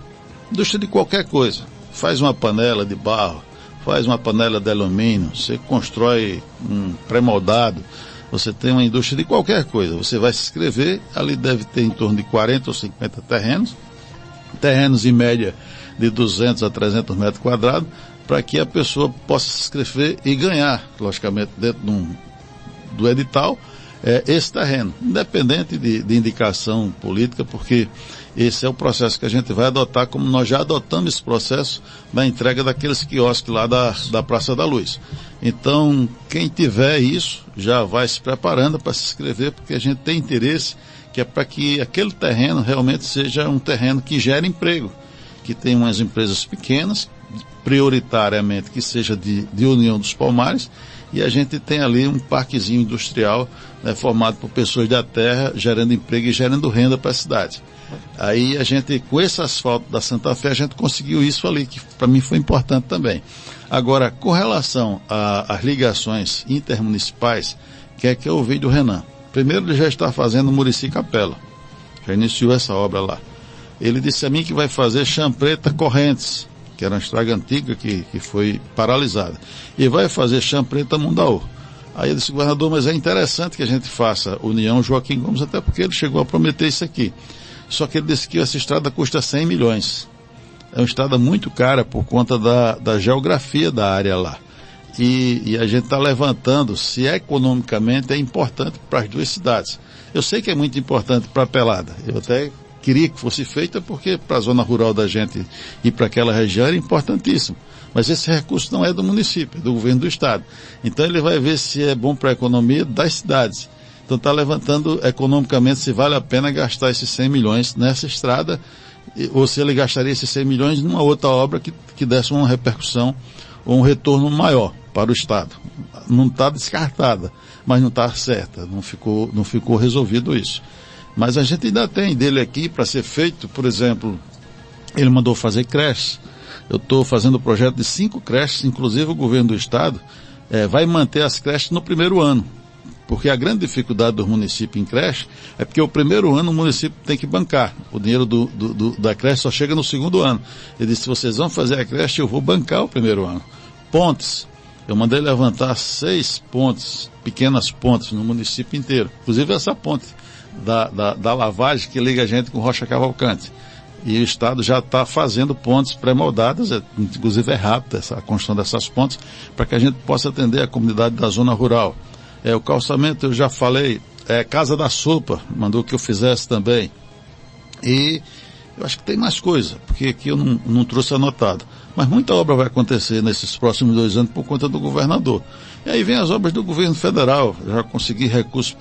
de qualquer coisa, faz uma panela de barro, faz uma panela de alumínio, você constrói um pré-moldado, você tem uma indústria de qualquer coisa, você vai se inscrever, ali deve ter em torno de 40 ou 50 terrenos em média de 200 a 300 metros quadrados, para que a pessoa possa se inscrever e ganhar, logicamente, dentro do edital, esse terreno, independente de indicação política, porque esse é o processo que a gente vai adotar, como nós já adotamos esse processo na entrega daqueles quiosques lá da Praça da Luz. Então, quem tiver isso, já vai se preparando para se inscrever, porque a gente tem interesse, que é para que aquele terreno realmente seja um terreno que gere emprego, que tenha umas empresas pequenas, prioritariamente que seja de União dos Palmares, e a gente tem ali um parquezinho industrial, né, formado por pessoas da terra, gerando emprego e gerando renda para a cidade. Aí a gente, com esse asfalto da Santa Fé, a gente conseguiu isso ali, que para mim foi importante também. Agora, com relação às ligações intermunicipais, que é que eu ouvi do Renan? Primeiro, ele já está fazendo Murici Capela, já iniciou essa obra lá. Ele disse a mim que vai fazer Champreta Correntes, que era uma estrada antiga que foi paralisada, e vai fazer Champreta Mundaú. Aí ele disse, governador, mas é interessante que a gente faça União Joaquim Gomes, até porque ele chegou a prometer isso aqui. Só que ele disse que essa estrada custa 100 milhões. É uma estrada muito cara por conta da geografia da área lá. E a gente está levantando se economicamente é importante para as duas cidades. Eu sei que é muito importante para a Pelada. Eu até queria que fosse feita, porque para a zona rural da gente e para aquela região era importantíssimo. Mas esse recurso não é do município, é do governo do estado. Então ele vai ver se é bom para a economia das cidades. Então está levantando economicamente se vale a pena gastar esses 100 milhões nessa estrada, ou se ele gastaria esses 100 milhões numa outra obra que desse uma repercussão ou um retorno maior para o estado. Não está descartada, mas não está certa, não ficou resolvido isso. Mas a gente ainda tem dele aqui para ser feito, por exemplo, ele mandou fazer creches. Eu estou fazendo o projeto de 5 creches, inclusive o governo do estado vai manter as creches no primeiro ano. Porque a grande dificuldade do município em creche é porque o primeiro ano o município tem que bancar. O dinheiro da creche só chega no segundo ano. Ele disse, se vocês vão fazer a creche, eu vou bancar o primeiro ano. Pontes. Eu mandei levantar 6 pontes, pequenas pontes no município inteiro. Inclusive essa ponte da lavagem que liga a gente com Rocha Cavalcante. E o estado já está fazendo pontes pré-moldadas, inclusive é rápida a construção dessas pontes, para que a gente possa atender a comunidade da zona rural. O calçamento, eu já falei, Casa da Sopa, mandou que eu fizesse também. E eu acho que tem mais coisa, porque aqui eu não trouxe anotado. Mas muita obra vai acontecer nesses próximos 2 anos por conta do governador. E aí vem as obras do governo federal. Eu já consegui recursos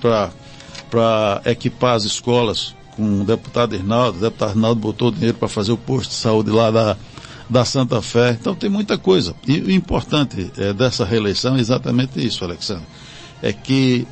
para equipar as escolas com o deputado Arnaldo. O deputado Arnaldo botou dinheiro para fazer o posto de saúde lá da Santa Fé. Então tem muita coisa. E o importante dessa reeleição é exatamente isso, Alexandre. É que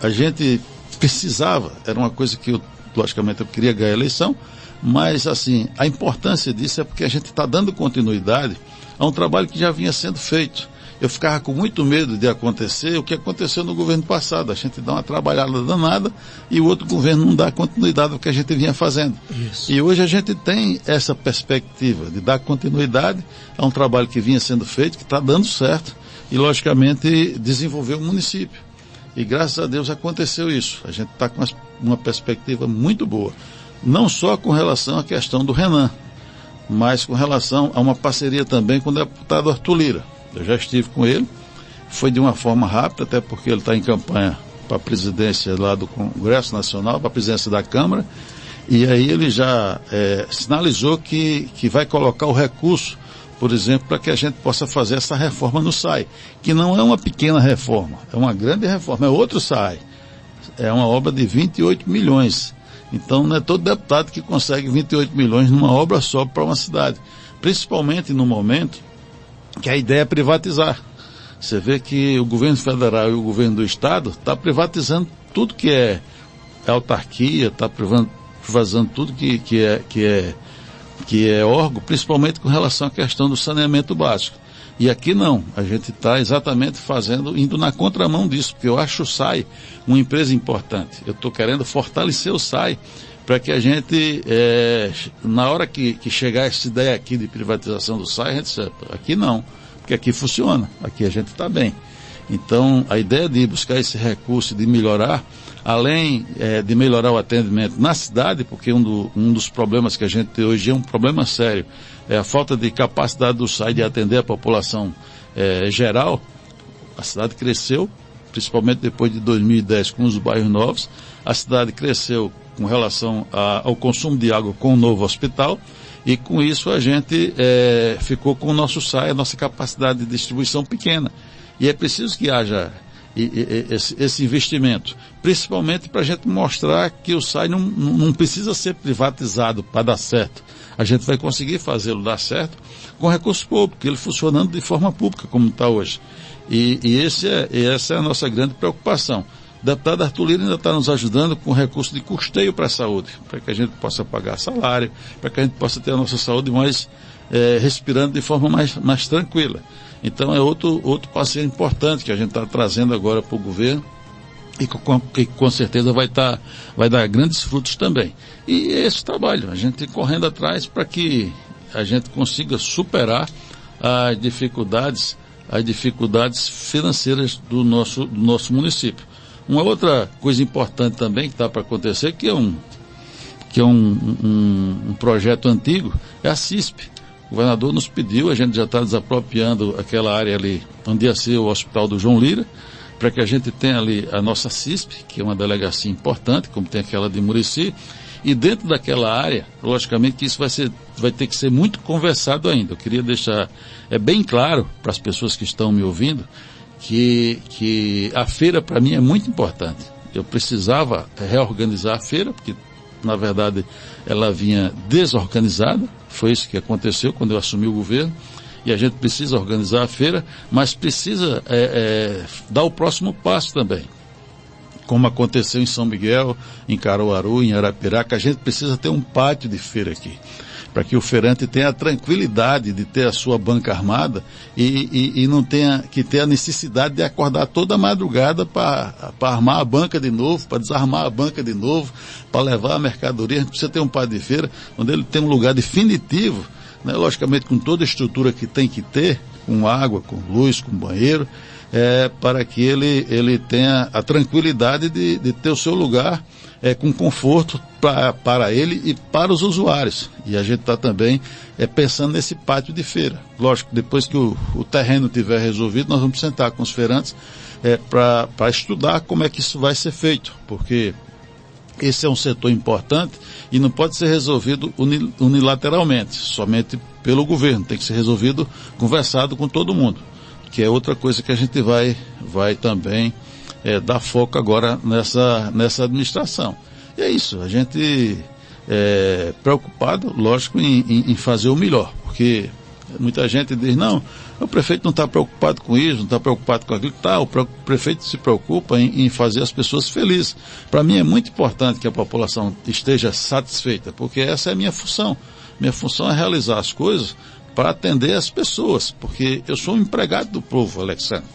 a gente precisava, era uma coisa que logicamente eu queria ganhar a eleição, mas assim, a importância disso é porque a gente está dando continuidade a um trabalho que já vinha sendo feito. Eu ficava com muito medo de acontecer o que aconteceu no governo passado. A gente dá uma trabalhada danada e o outro governo não dá continuidade ao que a gente vinha fazendo. Isso. E hoje a gente tem essa perspectiva de dar continuidade a um trabalho que vinha sendo feito, que está dando certo, e logicamente desenvolver o município. E graças a Deus aconteceu isso. A gente está com uma perspectiva muito boa. Não só com relação à questão do Renan, mas com relação a uma parceria também com o deputado Arthur Lira. Eu já estive com ele, foi de uma forma rápida, até porque ele está em campanha para a presidência lá do Congresso Nacional, para a presidência da Câmara, e aí ele já sinalizou que vai colocar o recurso, por exemplo, para que a gente possa fazer essa reforma no SAI, que não é uma pequena reforma, é uma grande reforma, é outro SAI, é uma obra de 28 milhões. Então não é todo deputado que consegue 28 milhões numa obra só para uma cidade, principalmente no momento que a ideia é privatizar. Você vê que o governo federal e o governo do estado está privatizando tudo que é autarquia, está privatizando tudo que é órgão, principalmente com relação à questão do saneamento básico. E aqui não, a gente está exatamente indo na contramão disso, porque eu acho o SAI uma empresa importante. Eu estou querendo fortalecer o SAI para que a gente, na hora que chegar essa ideia aqui de privatização do SAI, a gente sabe, aqui não, porque aqui funciona, aqui a gente está bem. Então, a ideia de buscar esse recurso, de melhorar, além de melhorar o atendimento na cidade, porque um dos problemas que a gente tem hoje é um problema sério, é a falta de capacidade do SAI de atender a população geral. A cidade cresceu, principalmente depois de 2010, com os bairros novos. A cidade cresceu com relação ao consumo de água com o novo hospital, e com isso a gente ficou com o nosso SAI, a nossa capacidade de distribuição pequena. E é preciso que haja esse investimento, principalmente para a gente mostrar que o SAI não precisa ser privatizado para dar certo. A gente vai conseguir fazê-lo dar certo com recurso público, ele funcionando de forma pública, como está hoje. E essa é a nossa grande preocupação. O deputado Arthur Lira ainda está nos ajudando com recurso de custeio para a saúde, para que a gente possa pagar salário, para que a gente possa ter a nossa saúde mais respirando de forma mais tranquila. Então é outro parceiro importante que a gente está trazendo agora para o governo e que com certeza vai dar grandes frutos também. E esse trabalho, a gente correndo atrás para que a gente consiga superar as dificuldades financeiras do nosso município. Uma outra coisa importante também que está para acontecer, que é um projeto antigo, é a CISP. O governador nos pediu, a gente já está desapropriando aquela área ali onde ia ser o Hospital do João Lira, para que a gente tenha ali a nossa CISP, que é uma delegacia importante, como tem aquela de Murici, E dentro daquela área, logicamente que isso vai ter que ser muito conversado ainda. Eu queria deixar bem claro para as pessoas que estão me ouvindo que a feira para mim é muito importante. Eu precisava reorganizar a feira, porque na verdade ela vinha desorganizada. Foi isso que aconteceu quando eu assumi o governo. E a gente precisa organizar a feira, mas precisa dar o próximo passo também. Como aconteceu em São Miguel, em Caruaru, em Arapiraca, a gente precisa ter um pátio de feira aqui, para que o feirante tenha a tranquilidade de ter a sua banca armada e não tenha que ter a necessidade de acordar toda madrugada para armar a banca de novo, para desarmar a banca de novo, para levar a mercadoria. A gente precisa ter um pátio de feira onde ele tem um lugar definitivo, né, logicamente com toda a estrutura que tem que ter, com água, com luz, com banheiro, para que ele tenha a tranquilidade de ter o seu lugar com conforto para ele e para os usuários. E a gente está também pensando nesse pátio de feira. Lógico, depois que o terreno estiver resolvido, nós vamos sentar com os feirantes para estudar como é que isso vai ser feito, porque esse é um setor importante e não pode ser resolvido unilateralmente, somente pelo governo. Tem que ser resolvido conversado com todo mundo, que é outra coisa que a gente vai também dar foco agora nessa administração. E é isso, a gente preocupado, lógico, em fazer o melhor, porque muita gente diz, não, o prefeito não está preocupado com isso, não está preocupado com aquilo. Tá, o prefeito se preocupa em fazer as pessoas felizes. Para mim é muito importante que a população esteja satisfeita, porque essa é a minha função. Minha função é realizar as coisas para atender as pessoas, porque eu sou um empregado do povo, Alexandre.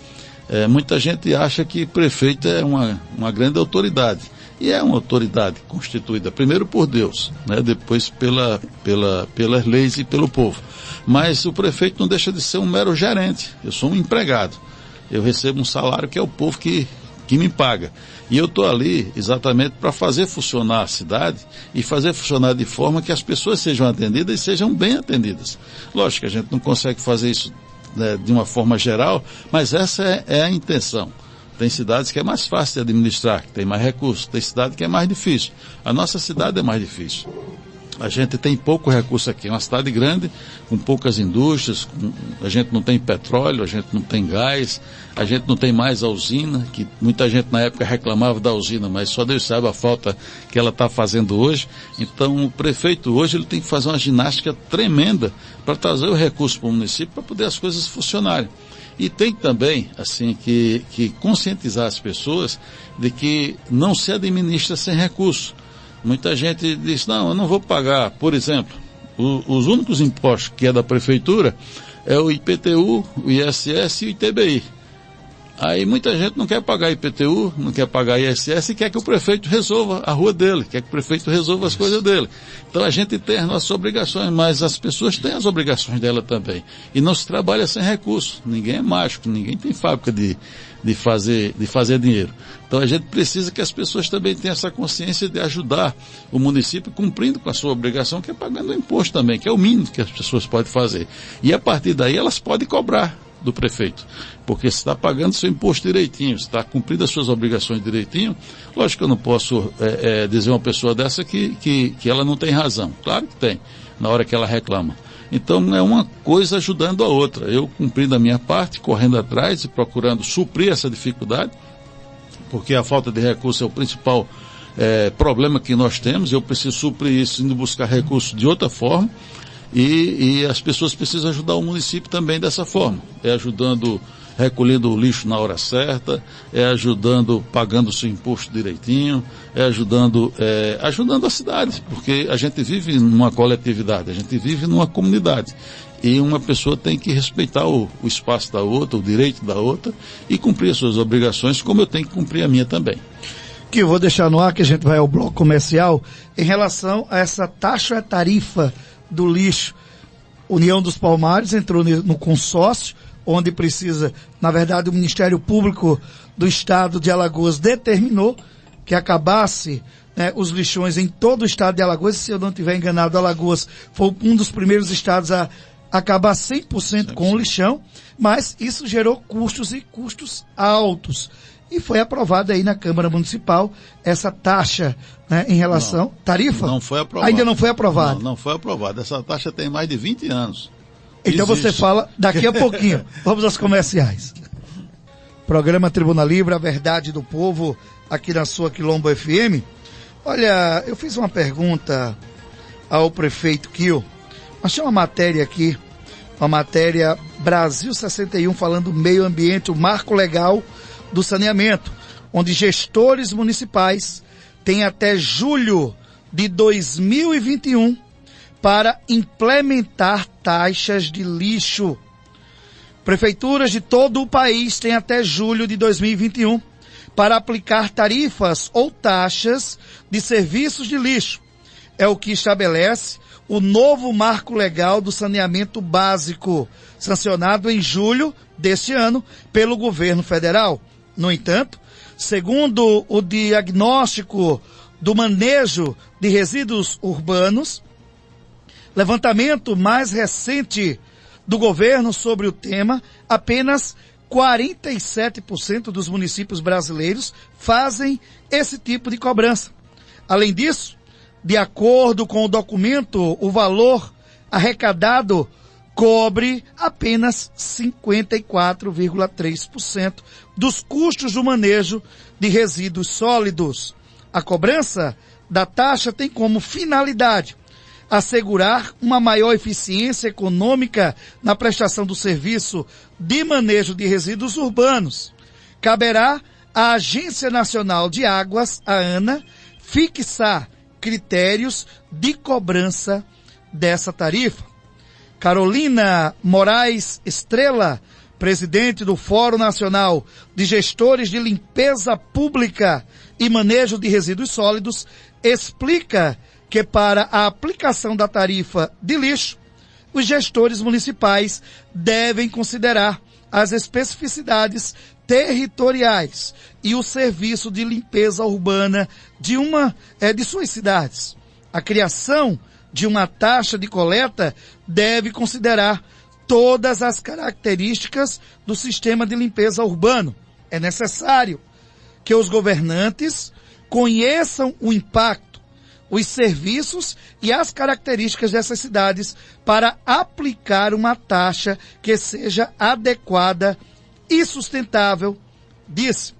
Muita gente acha que prefeito é uma grande autoridade, e é uma autoridade constituída primeiro por Deus, né, depois pelas leis e pelo povo. Mas o prefeito não deixa de ser um mero gerente. Eu sou um empregado, eu recebo um salário que é o povo que me paga. E eu estou ali exatamente para fazer funcionar a cidade e fazer funcionar de forma que as pessoas sejam atendidas e sejam bem atendidas. Lógico que a gente não consegue fazer isso, né, de uma forma geral, mas essa é a intenção. Tem cidades que é mais fácil de administrar, que tem mais recursos, tem cidade que é mais difícil. A nossa cidade é mais difícil. A gente tem pouco recurso aqui, é uma cidade grande, com poucas indústrias, a gente não tem petróleo, a gente não tem gás, a gente não tem mais a usina, que muita gente na época reclamava da usina, mas só Deus sabe a falta que ela está fazendo hoje. Então o prefeito hoje ele tem que fazer uma ginástica tremenda para trazer o recurso para o município para poder as coisas funcionarem. E tem também, assim, que conscientizar as pessoas de que não se administra sem recurso. Muita gente diz, não, eu não vou pagar, por exemplo, os únicos impostos que é da prefeitura é o IPTU, o ISS e o ITBI. Aí muita gente não quer pagar IPTU, não quer pagar ISS e quer que o prefeito resolva a rua dele, quer que o prefeito resolva as coisas dele. Então a gente tem as nossas obrigações, mas as pessoas têm as obrigações dela também. E não se trabalha sem recursos. Ninguém é mágico, ninguém tem fábrica de fazer dinheiro. Então a gente precisa que as pessoas também tenham essa consciência de ajudar o município cumprindo com a sua obrigação, que é pagando o imposto também, que é o mínimo que as pessoas podem fazer. E a partir daí elas podem cobrar do prefeito, porque se está pagando seu imposto direitinho, se está cumprindo as suas obrigações direitinho, lógico que eu não posso dizer uma pessoa dessa que ela não tem razão. Claro que tem, na hora que ela reclama. Então é uma coisa ajudando a outra, eu cumprindo a minha parte, correndo atrás e procurando suprir essa dificuldade, porque a falta de recurso é o principal problema que nós temos. Eu preciso suprir isso indo buscar recursos de outra forma. E as pessoas precisam ajudar o município também dessa forma, ajudando, recolhendo o lixo na hora certa, ajudando, pagando o seu imposto direitinho, ajudando a cidade, porque a gente vive numa coletividade, a gente vive numa comunidade, e uma pessoa tem que respeitar o espaço da outra, o direito da outra, e cumprir as suas obrigações, como eu tenho que cumprir a minha também. Que eu vou deixar no ar, que a gente vai ao bloco comercial, em relação a essa taxa tarifa do lixo. União dos Palmares entrou no consórcio, onde precisa, na verdade, o Ministério Público do Estado de Alagoas determinou que acabasse, né, os lixões em todo o estado de Alagoas. Se eu não estiver enganado, Alagoas foi um dos primeiros estados a acabar 100% com o lixão, mas isso gerou custos e custos altos. e foi aprovada aí na Câmara Municipal essa taxa, né, em relação... Tarifa? Não foi aprovada. Ainda não foi aprovada? Não foi aprovada. Essa taxa tem mais de 20 anos. Então você fala daqui a pouquinho. Vamos aos comerciais. Programa Tribuna Livre, a verdade do povo, aqui na sua Quilombo FM. Olha, eu fiz uma pergunta ao prefeito Kio. Achei uma matéria aqui, uma matéria Brasil 61, falando do meio ambiente, o marco legal do saneamento, onde gestores municipais têm até julho de 2021 para implementar taxas de lixo. Prefeituras de todo o país têm até julho de 2021 para aplicar tarifas ou taxas de serviços de lixo. É o que estabelece o novo marco legal do saneamento básico, sancionado em julho deste ano pelo governo federal. No entanto, segundo o diagnóstico do manejo de resíduos urbanos, levantamento mais recente do governo sobre o tema, apenas 47% dos municípios brasileiros fazem esse tipo de cobrança. Além disso, de acordo com o documento, o valor arrecadado cobre apenas 54,3% dos custos do manejo de resíduos sólidos. A cobrança da taxa tem como finalidade assegurar uma maior eficiência econômica na prestação do serviço de manejo de resíduos urbanos. Caberá à Agência Nacional de Águas, a ANA, fixar critérios de cobrança dessa tarifa. Carolina Moraes Estrela, presidente do Fórum Nacional de Gestores de Limpeza Pública e Manejo de Resíduos Sólidos, explica que para a aplicação da tarifa de lixo, os gestores municipais devem considerar as especificidades territoriais e o serviço de limpeza urbana de suas cidades. A criação de uma taxa de coleta deve considerar todas as características do sistema de limpeza urbano. É necessário que os governantes conheçam o impacto, os serviços e as características dessas cidades para aplicar uma taxa que seja adequada e sustentável, disse.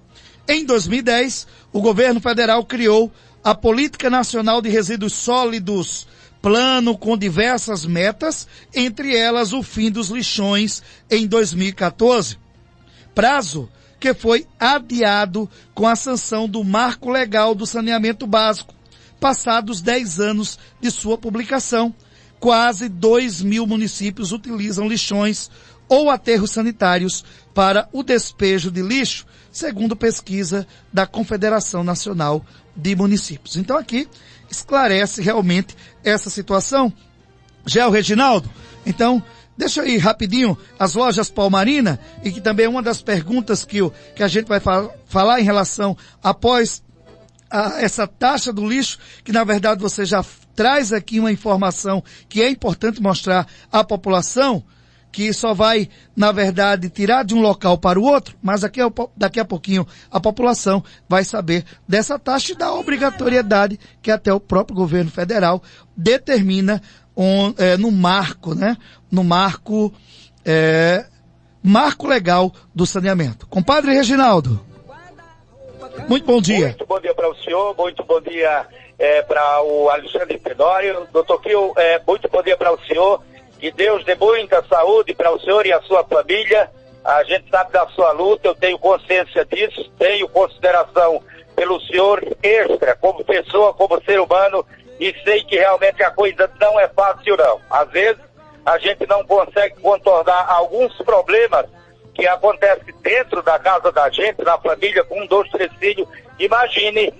Em 2010, o governo federal criou a Política Nacional de Resíduos Sólidos, plano com diversas metas, entre elas o fim dos lixões em 2014. Prazo que foi adiado com a sanção do Marco Legal do Saneamento Básico. Passados 10 anos de sua publicação, quase 2.000 municípios utilizam lixões ou aterros sanitários para o despejo de lixo, segundo pesquisa da Confederação Nacional de Municípios. Então aqui esclarece realmente essa situação. Gel Reginaldo, então deixa aí rapidinho as lojas Palmarina, e que também é uma das perguntas que a gente vai falar em relação após essa taxa do lixo, que na verdade você já traz aqui uma informação que é importante mostrar à população, que só vai, na verdade, tirar de um local para o outro, mas daqui a pouquinho a população vai saber dessa taxa e da obrigatoriedade que até o próprio governo federal determina no marco, né? No marco legal do saneamento. Compadre Reginaldo, muito bom dia. Muito bom dia para o senhor, muito bom dia para o Alexandre Tenório. Doutor Kio, muito bom dia para o senhor. Que Deus dê muita saúde para o senhor e a sua família. A gente sabe da sua luta, eu tenho consciência disso, tenho consideração pelo senhor extra, como pessoa, como ser humano, e sei que realmente a coisa não é fácil não. Às vezes a gente não consegue contornar alguns problemas que acontecem dentro da casa da gente, na família, com 1, 2, 3 filhos. Imagine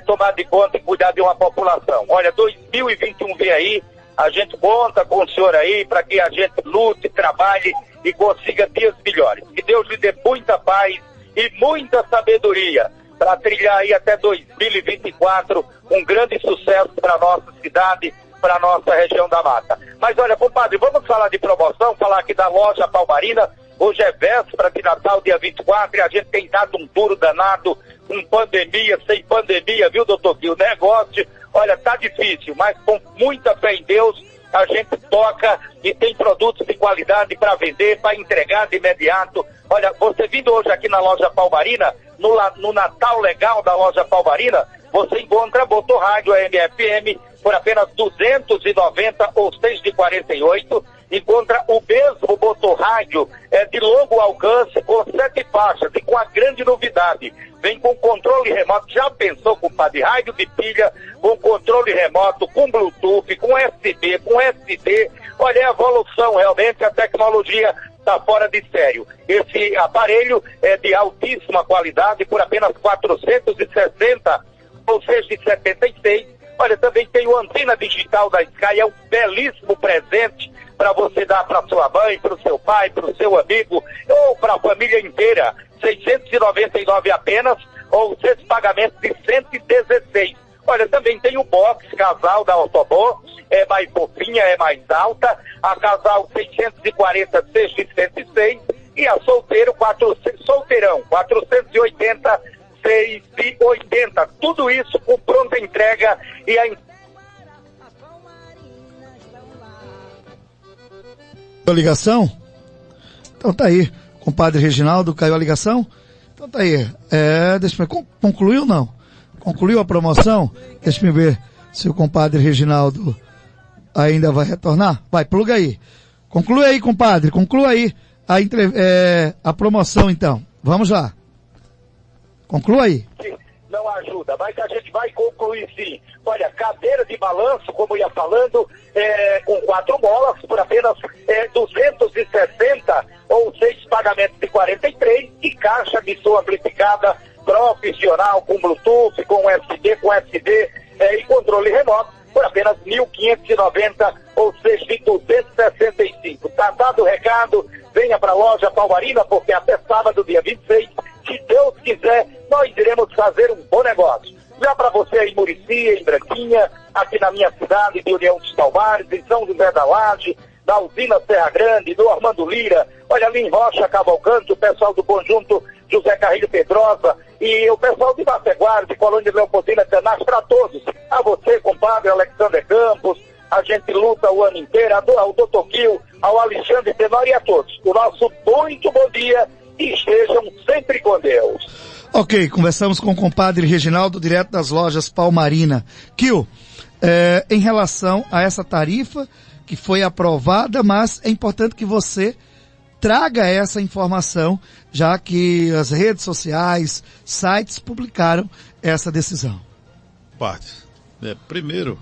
tomar de conta e cuidar de uma população. Olha, 2021 vem aí, a gente conta com o senhor aí para que a gente lute, trabalhe e consiga dias melhores. Que Deus lhe dê muita paz e muita sabedoria para trilhar aí até 2024 um grande sucesso para a nossa cidade, para a nossa região da Mata. Mas olha, compadre, vamos falar de promoção, falar aqui da loja Palmarina. Hoje é véspera de Natal, dia 24, e a gente tem dado um duro danado, com pandemia, sem pandemia, viu, doutor Gil? O negócio, olha, tá difícil, mas com muita fé em Deus, a gente toca e tem produtos de qualidade para vender, para entregar de imediato. Olha, você vindo hoje aqui na loja Palmarina, no Natal Legal da loja Palmarina, você encontra Motorrádio AM/FM por apenas 290 ou 6 de 48. Encontra o mesmo Motorrádio de longo alcance com 7 faixas e com a grande novidade. Vem com controle remoto. Já pensou, compadre? Rádio de pilha, com controle remoto, com Bluetooth, com USB, com SD. Olha, a evolução realmente, a tecnologia está fora de sério. Esse aparelho é de altíssima qualidade por apenas 460 ou 676. Olha, também tem o antena digital da Sky, é um belíssimo presente para você dar para sua mãe, para o seu pai, para o seu amigo ou para a família inteira. 699 apenas, ou 6 pagamentos de 116. Olha, também tem o box casal da Autobom, é mais fofinha, é mais alta. A casal 640, 606. E a solteirão, 480, 680. Tudo isso com pronta entrega e a ligação? Então tá aí, compadre Reginaldo, caiu a ligação? Então tá aí, deixa eu ver, concluiu ou não? Concluiu a promoção? Deixa eu ver se o compadre Reginaldo ainda vai retornar. Vai, pluga aí. Conclui aí, compadre, conclua aí a promoção então. Vamos lá. Conclua aí. Não ajuda, mas a gente vai concluir sim. Olha, cadeira de balanço, como ia falando, com 4 molas, por apenas 260 ou 6 pagamentos de 43, e caixa de som amplificada profissional, com Bluetooth, com USB, com SD e controle remoto, por apenas 1.590 ou 6.265. Tá dado o recado, venha para a loja Palmarina, porque até sábado, dia 26, se Deus quiser, nós iremos fazer um bom negócio. Já para você em Murici, em Branquinha, aqui na minha cidade de União dos Palmares, em São José da Laje, na usina Serra Grande, no Armando Lira, olha ali em Rocha Cavalcante, o pessoal do conjunto José Carrilho Pedrosa e o pessoal de Baceguara, de Colônia de Leopoldina, Canastra, para todos. A você, compadre Alexandre Campos, a gente luta o ano inteiro, ao Dr. Gil, ao Alexandre Tenório e a todos. O nosso muito bom dia e estejam sempre com Deus. Ok, conversamos com o compadre Reginaldo, direto das lojas Palmarina. Gil, em relação a essa tarifa que foi aprovada, mas é importante que você traga essa informação, já que as redes sociais, sites publicaram essa decisão. Primeiro,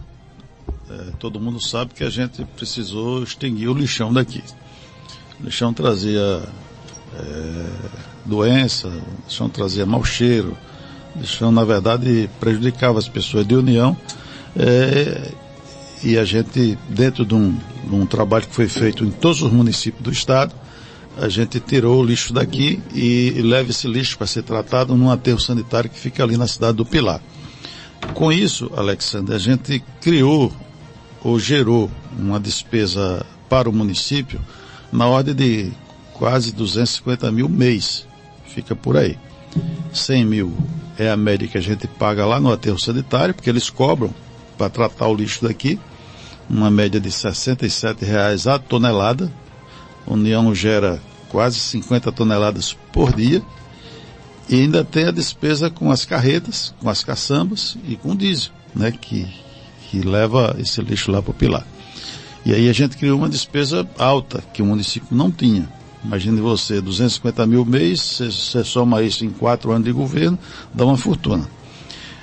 todo mundo sabe que a gente precisou extinguir o lixão daqui. O lixão trazia doença, o lixão trazia mau cheiro, o lixão, na verdade, prejudicava as pessoas de União. E a gente, dentro de um trabalho que foi feito em todos os municípios do estado, a gente tirou o lixo daqui e leva esse lixo para ser tratado num aterro sanitário que fica ali na cidade do Pilar. Com isso, Alexandre, a gente criou ou gerou uma despesa para o município na ordem de quase 250 mil mês, fica por aí. 100 mil é a média que a gente paga lá no aterro sanitário, porque eles cobram para tratar o lixo daqui, uma média de R$ 67,00 a tonelada. A União gera quase 50 toneladas por dia. E ainda tem a despesa com as carretas, com as caçambas e com o diesel, né, que leva esse lixo lá para o Pilar. E aí a gente criou uma despesa alta, que o município não tinha. Imagine você, 250 mil mês, você soma isso em 4 anos de governo, dá uma fortuna.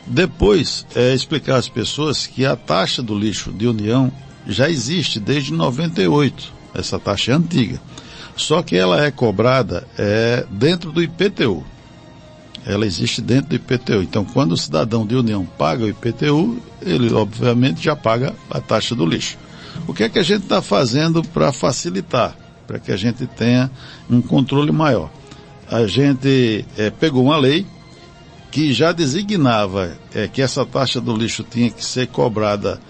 Depois, explicar às pessoas que a taxa do lixo de União já existe desde 98. Essa taxa é antiga. Só que ela é cobrada dentro do IPTU. Ela existe dentro do IPTU. Então, quando o cidadão de União paga o IPTU, ele, obviamente, já paga a taxa do lixo. O que é que a gente está fazendo para facilitar, para que a gente tenha um controle maior? A gente pegou uma lei que já designava que essa taxa do lixo tinha que ser cobrada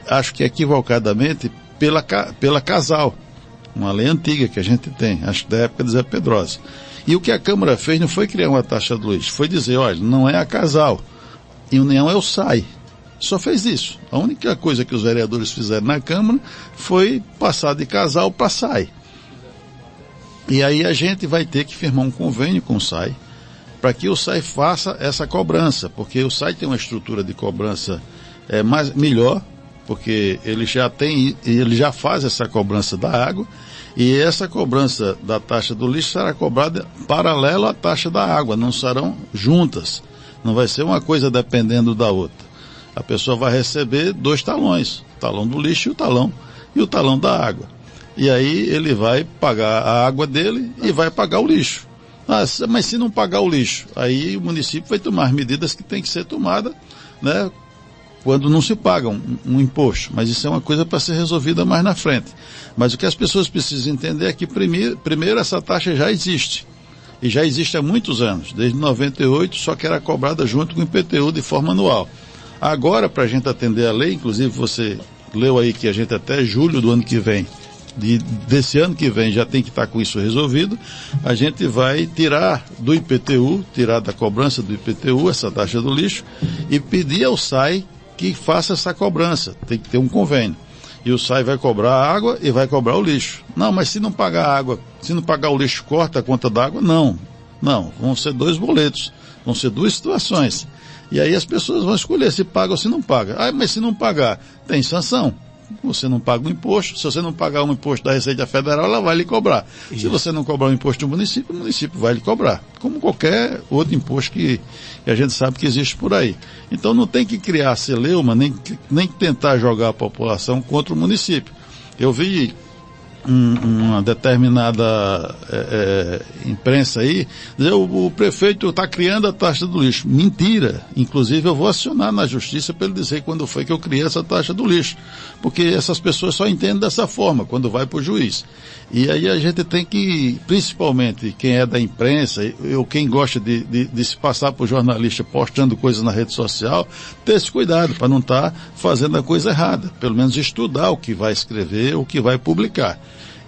acho que equivocadamente, pela Casal, uma lei antiga que a gente tem, acho que da época de Zé Pedrosa. E o que a Câmara fez não foi criar uma taxa do lixo, foi dizer, olha, não é a Casal, e União é o SAI. Só fez isso. A única coisa que os vereadores fizeram na Câmara foi passar de Casal para SAI. E aí a gente vai ter que firmar um convênio com o SAI, para que o SAI faça essa cobrança, porque o SAI tem uma estrutura de cobrança melhor, porque ele já faz essa cobrança da água, e essa cobrança da taxa do lixo será cobrada paralelo à taxa da água, não serão juntas, não vai ser uma coisa dependendo da outra. A pessoa vai receber 2 talões, o talão do lixo e o talão da água. E aí ele vai pagar a água dele e vai pagar o lixo. Mas se não pagar o lixo, aí o município vai tomar as medidas que tem que ser tomada, né, quando não se paga um imposto. Mas isso é uma coisa para ser resolvida mais na frente. Mas o que as pessoas precisam entender é que, primeiro, essa taxa já existe. E já existe há muitos anos, desde 98, só que era cobrada junto com o IPTU de forma anual. Agora, para a gente atender a lei, inclusive você leu aí que a gente até julho do ano que vem, desse ano que vem, já tem que estar com isso resolvido, a gente vai tirar do IPTU, tirar da cobrança do IPTU, essa taxa do lixo, e pedir ao SAI que faça essa cobrança. Tem que ter um convênio. E o SAI vai cobrar a água e vai cobrar o lixo. Não, mas se não pagar a água, se não pagar o lixo, corta a conta da água? Não, vão ser 2 boletos, vão ser 2 situações. E aí as pessoas vão escolher se paga ou se não paga. Mas se não pagar, tem sanção. Você não paga o imposto. Se você não pagar um imposto da Receita Federal, ela vai lhe cobrar. Isso. Se você não cobrar o imposto do município, o município vai lhe cobrar. Como qualquer outro imposto que a gente sabe que existe por aí. Então não tem que criar celeuma, nem tentar jogar a população contra o município. Eu vi uma determinada imprensa aí dizer o prefeito está criando a taxa do lixo. Mentira. Inclusive eu vou acionar na justiça para ele dizer quando foi que eu criei essa taxa do lixo, porque essas pessoas só entendem dessa forma quando vai para o juiz. E aí a gente tem que, principalmente quem é da imprensa ou quem gosta de se passar por jornalista postando coisas na rede social, ter esse cuidado para não estar fazendo a coisa errada, pelo menos estudar o que vai escrever, o que vai publicar.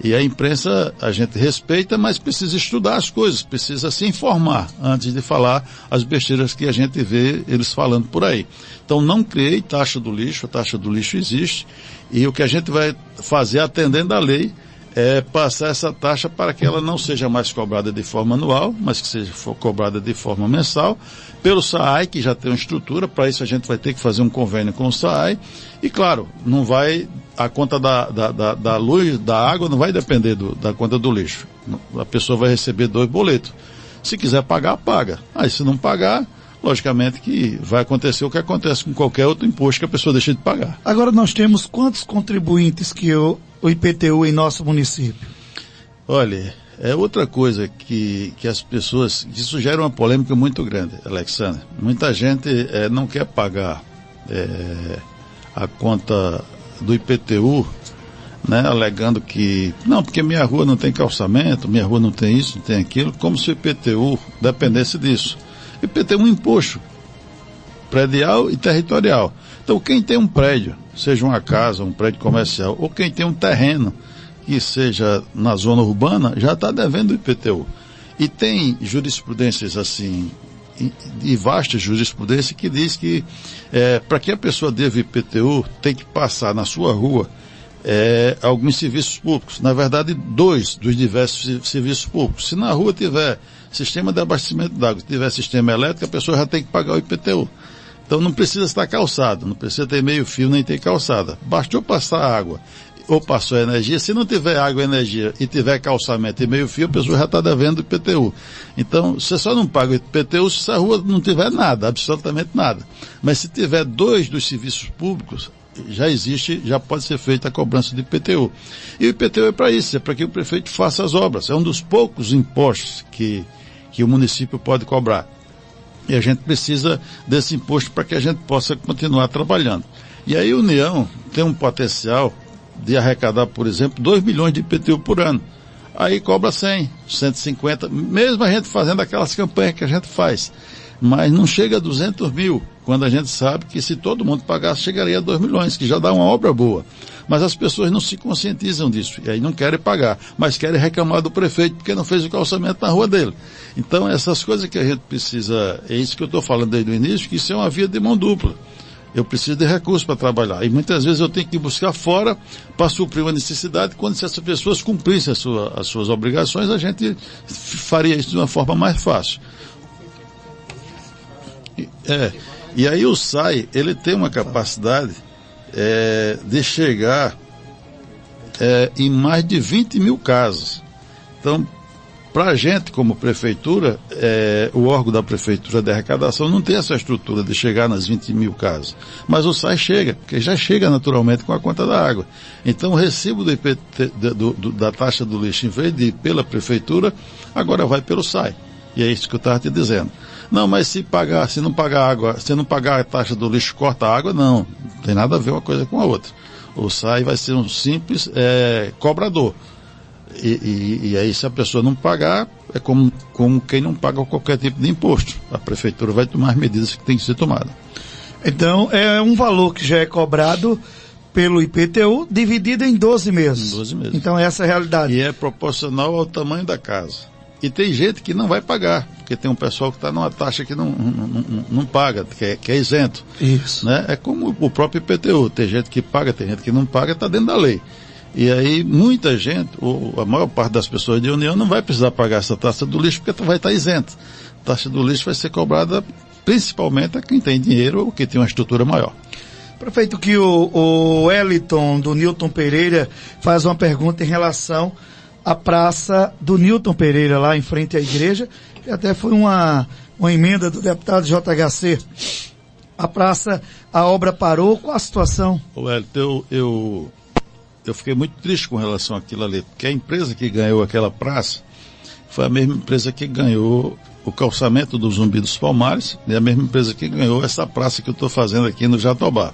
E a imprensa a gente respeita, mas precisa estudar as coisas, precisa se informar antes de falar as besteiras que a gente vê eles falando por aí. Então não criei taxa do lixo, a taxa do lixo existe, e o que a gente vai fazer atendendo à lei é passar essa taxa para que ela não seja mais cobrada de forma anual, mas que seja cobrada de forma mensal, pelo SAAI, que já tem uma estrutura. Para isso a gente vai ter que fazer um convênio com o SAAI, e claro, não vai, a conta da luz, da água não vai depender da conta do lixo. A pessoa vai receber 2 boletos. Se quiser pagar, paga. Aí se não pagar, logicamente que vai acontecer o que acontece com qualquer outro imposto que a pessoa deixa de pagar. Agora nós temos quantos contribuintes que o IPTU em nosso município? Olha, é outra coisa que as pessoas, isso gera uma polêmica muito grande, Alexandre. Muita gente não quer pagar a conta do IPTU, né, alegando que, não, porque minha rua não tem calçamento, minha rua não tem isso, não tem aquilo, como se o IPTU dependesse disso. O IPTU é um imposto predial e territorial. Então, quem tem um prédio, seja uma casa, um prédio comercial, ou quem tem um terreno que seja na zona urbana, já está devendo IPTU. E tem jurisprudências assim, e vasta jurisprudência, que diz que para que a pessoa deva IPTU, tem que passar na sua rua alguns serviços públicos. Na verdade, 2 dos diversos serviços públicos. Se na rua tiver sistema de abastecimento d'água, se tiver sistema elétrico, a pessoa já tem que pagar o IPTU. Então não precisa estar calçado, não precisa ter meio fio nem ter calçada. Bastou passar água ou passou energia. Se não tiver água e energia e tiver calçamento e meio fio, a pessoa já está devendo IPTU. Então você só não paga o IPTU se a rua não tiver nada, absolutamente nada. Mas se tiver 2 dos serviços públicos, já existe, já pode ser feita a cobrança de IPTU. E o IPTU é para isso, é para que o prefeito faça as obras. É um dos poucos impostos que o município pode cobrar. E a gente precisa desse imposto para que a gente possa continuar trabalhando. E aí a União tem um potencial de arrecadar, por exemplo, 2 milhões de IPTU por ano. Aí cobra 100, 150, mesmo a gente fazendo aquelas campanhas que a gente faz. mas não chega a 200 mil, quando a gente sabe que se todo mundo pagasse, chegaria a 2 milhões, que já dá uma obra boa. Mas as pessoas não se conscientizam disso, e aí não querem pagar, mas querem reclamar do prefeito porque não fez o calçamento na rua dele. Então, essas coisas que a gente precisa, é isso que eu estou falando desde o início, que isso é uma via de mão dupla. Eu preciso de recursos para trabalhar, e muitas vezes eu tenho que buscar fora para suprir uma necessidade. Quando essas pessoas cumprissem as suas obrigações, a gente faria isso de uma forma mais fácil. E aí o SAI, ele tem uma capacidade de chegar em mais de 20 mil casas. Então, para a gente, como prefeitura, o órgão da prefeitura de arrecadação não tem essa estrutura de chegar nas 20 mil casas. Mas o SAI chega, porque já chega naturalmente com a conta da água. Então, o recibo da taxa do lixo, em vez de ir pela prefeitura, agora vai pelo SAI. E é isso que eu estava te dizendo. Não, mas se não pagar água, se não pagar a taxa do lixo, corta a água, não tem nada a ver uma coisa com a outra. O SAI vai ser um simples cobrador. E aí, se a pessoa não pagar, é como quem não paga qualquer tipo de imposto. A prefeitura vai tomar as medidas que tem que ser tomadas. Então, é um valor que já é cobrado pelo IPTU, dividido em 12 meses. Em 12 meses. Então, essa é a realidade. E é proporcional ao tamanho da casa. E tem gente que não vai pagar, porque tem um pessoal que está numa taxa que não paga, que é isento. Isso. Né? É como o próprio IPTU, tem gente que paga, tem gente que não paga, está dentro da lei. E aí muita gente, a maior parte das pessoas de União não vai precisar pagar essa taxa do lixo, porque vai estar isento. A taxa do lixo vai ser cobrada principalmente a quem tem dinheiro ou que tem uma estrutura maior. Prefeito, que o Wellington do Nilton Pereira faz uma pergunta em relação à praça do Nilton Pereira, lá em frente à igreja, que até foi uma emenda do deputado JHC. A praça, a obra parou, qual a situação? Wellington, eu fiquei muito triste com relação àquilo ali, porque a empresa que ganhou aquela praça foi a mesma empresa que ganhou o calçamento do Zumbi dos Palmares, e a mesma empresa que ganhou essa praça que eu estou fazendo aqui no Jatobá.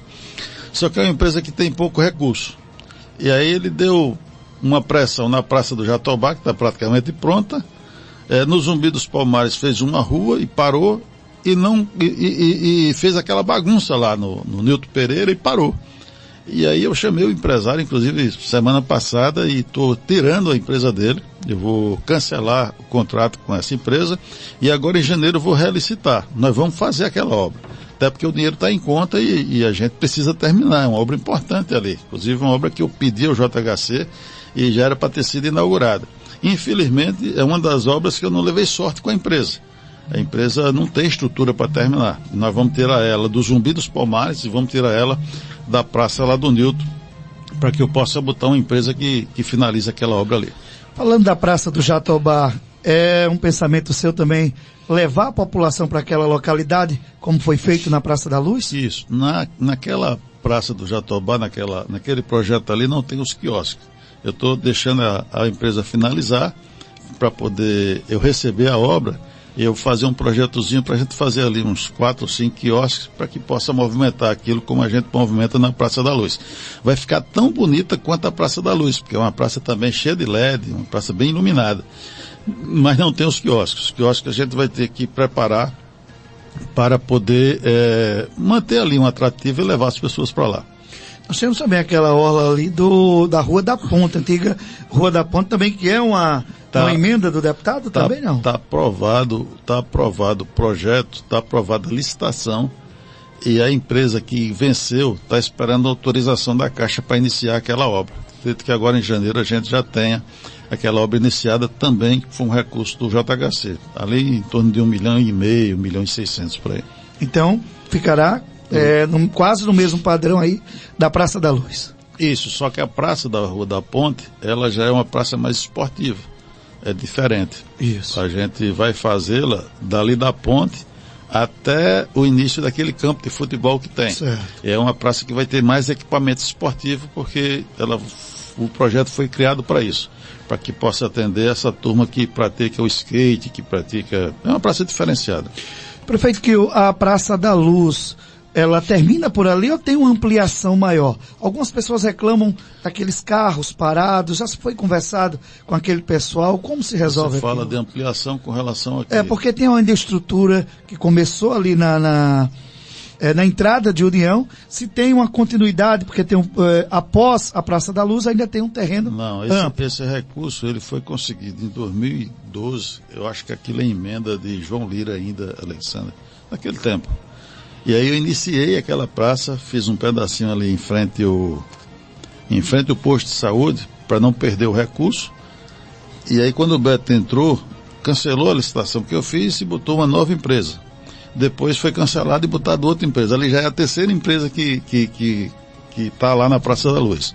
Só que é uma empresa que tem pouco recurso. E aí ele deu uma pressão na Praça do Jatobá, que está praticamente pronta. No Zumbi dos Palmares fez uma rua e parou, e fez aquela bagunça lá no Nilton Pereira e parou. E aí eu chamei o empresário, inclusive semana passada, e estou tirando a empresa dele. Eu vou cancelar o contrato com essa empresa e agora em janeiro eu vou relicitar. Nós vamos fazer aquela obra. Até porque o dinheiro está em conta e a gente precisa terminar. É uma obra importante ali. Inclusive uma obra que eu pedi ao JHC e já era para ter sido inaugurada. Infelizmente é uma das obras que eu não levei sorte com a empresa. A empresa não tem estrutura para terminar. Nós vamos tirar ela do Zumbi dos Palmares e vamos tirar ela da praça lá do Nilton, para que eu possa botar uma empresa que finalize aquela obra ali. Falando da Praça do Jatobá, é um pensamento seu também levar a população para aquela localidade, como foi feito na Praça da Luz? Isso. Naquela Praça do Jatobá, naquele projeto ali, não tem os quiosques. Eu estou deixando a empresa finalizar para poder eu receber a obra e eu fazer um projetozinho para a gente fazer ali uns 4 ou 5 quiosques para que possa movimentar aquilo como a gente movimenta na Praça da Luz. Vai ficar tão bonita quanto a Praça da Luz, porque é uma praça também cheia de LED, uma praça bem iluminada. Mas não tem os quiosques. Os quiosques a gente vai ter que preparar para poder manter ali um atrativo e levar as pessoas para lá. Nós temos também aquela orla ali da Rua da Ponte, antiga Rua da Ponte também, que é uma emenda do deputado também, não? Está aprovado o projeto, está aprovada a licitação e a empresa que venceu está esperando a autorização da Caixa para iniciar aquela obra. Acredito que agora em janeiro a gente já tenha aquela obra iniciada também, que foi um recurso do JHC, ali em torno de 1,5 milhão, 1,6 milhões por aí. Então, ficará quase no mesmo padrão aí da Praça da Luz. Isso, só que a praça da Rua da Ponte, ela já é uma praça mais esportiva, é diferente. Isso. A gente vai fazê-la dali da ponte até o início daquele campo de futebol que tem. Certo. É uma praça que vai ter mais equipamento esportivo, porque o projeto foi criado para isso, para que possa atender essa turma que pratica o skate, que pratica... É uma praça diferenciada. Prefeito, que a Praça da Luz ela termina por ali ou tem uma ampliação maior? Algumas pessoas reclamam daqueles carros parados, já se foi conversado com aquele pessoal, como se resolve Você fala aquilo? de ampliação com relação a quê? Porque tem uma estrutura que começou ali na entrada de União, se tem uma continuidade, porque tem após a Praça da Luz ainda tem um terreno Não, amplo. esse recurso ele foi conseguido em 2012, eu acho que aquilo é emenda de João Lira ainda, Alexandre, naquele tempo. E aí eu iniciei aquela praça, fiz um pedacinho ali em frente ao posto de saúde, para não perder o recurso. E aí quando o Beto entrou, cancelou a licitação que eu fiz e botou uma nova empresa. Depois foi cancelado e botado outra empresa. Ali já é a terceira empresa que está lá na Praça da Luz.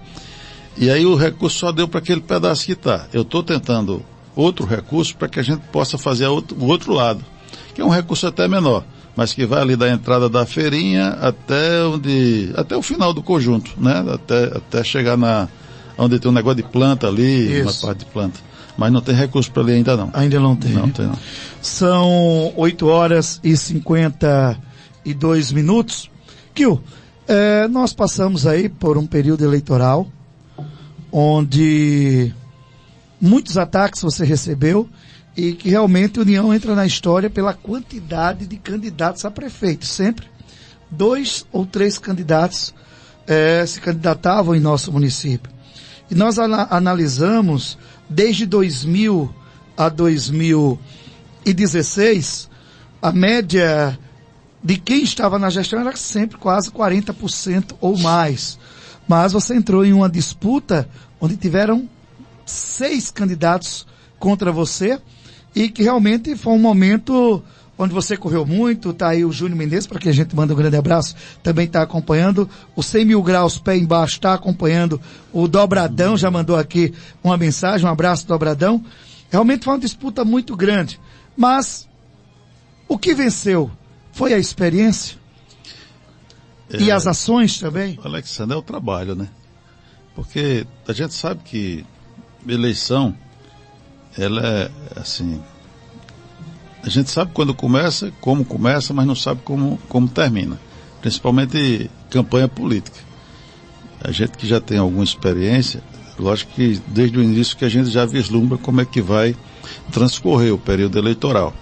E aí o recurso só deu para aquele pedaço que está. Eu estou tentando outro recurso para que a gente possa fazer o outro lado, que é um recurso até menor, mas que vai ali da entrada da feirinha até o final do conjunto, né? Até chegar onde tem um negócio de planta ali, uma parte de planta. Mas não tem recurso para ali ainda não. Ainda não tem. Não tem não. São 8h52. Kio, nós passamos aí por um período eleitoral onde muitos ataques você recebeu e que realmente a União entra na história pela quantidade de candidatos a prefeito. Sempre 2 ou 3 candidatos se candidatavam em nosso município. E nós analisamos, desde 2000 a 2016, a média de quem estava na gestão era sempre quase 40% ou mais. Mas você entrou em uma disputa onde tiveram 6 candidatos contra você e que realmente foi um momento onde você correu muito. Está aí o Júnior Mendes, para quem a gente manda um grande abraço, também está acompanhando. O 100 mil graus, pé embaixo, está acompanhando. O Dobradão já mandou aqui uma mensagem, um abraço, Dobradão. Realmente foi uma disputa muito grande. Mas o que venceu foi a experiência e as ações também. Alexandre, é o trabalho, né? Porque a gente sabe que eleição, ela é assim, a gente sabe quando começa, como começa, mas não sabe como termina. Principalmente campanha política. A gente que já tem alguma experiência, lógico que desde o início que a gente já vislumbra como é que vai transcorrer o período eleitoral.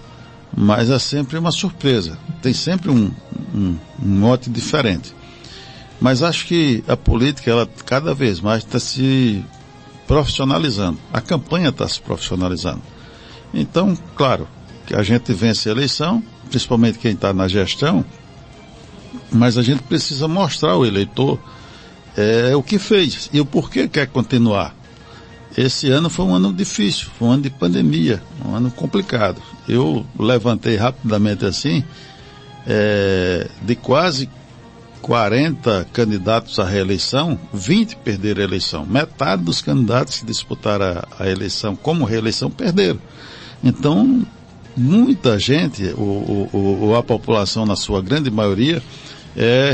Mas é sempre uma surpresa. Tem sempre um mote diferente. Mas acho que a política, ela cada vez mais está se profissionalizando. A campanha está se profissionalizando. Então, claro, que a gente vence a eleição, principalmente quem está na gestão, mas a gente precisa mostrar ao eleitor o que fez e o porquê quer continuar. Esse ano foi um ano difícil, foi um ano de pandemia, um ano complicado. Eu levantei rapidamente assim, de quase 40 candidatos à reeleição, 20 perderam a eleição. Metade dos candidatos que disputaram a eleição como reeleição perderam. Então, muita gente, a população na sua grande maioria,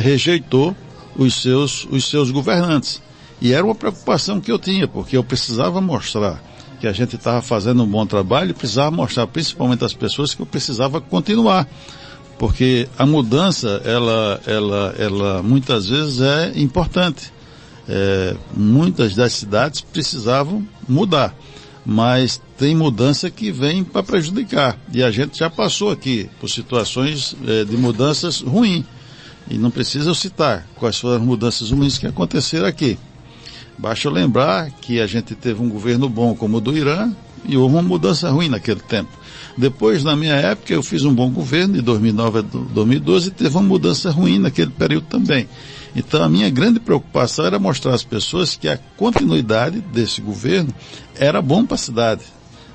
rejeitou os seus governantes. E era uma preocupação que eu tinha, porque eu precisava mostrar que a gente estava fazendo um bom trabalho e precisava mostrar principalmente às pessoas que eu precisava continuar. Porque a mudança, ela muitas vezes é importante. Muitas das cidades precisavam mudar, mas tem mudança que vem para prejudicar. E a gente já passou aqui por situações de mudanças ruins. E não precisa eu citar quais foram as mudanças ruins que aconteceram aqui. Basta lembrar que a gente teve um governo bom como o do Irã e houve uma mudança ruim naquele tempo. Depois, na minha época, eu fiz um bom governo, de 2009 a 2012, e teve uma mudança ruim naquele período também. Então, a minha grande preocupação era mostrar às pessoas que a continuidade desse governo era bom para a cidade,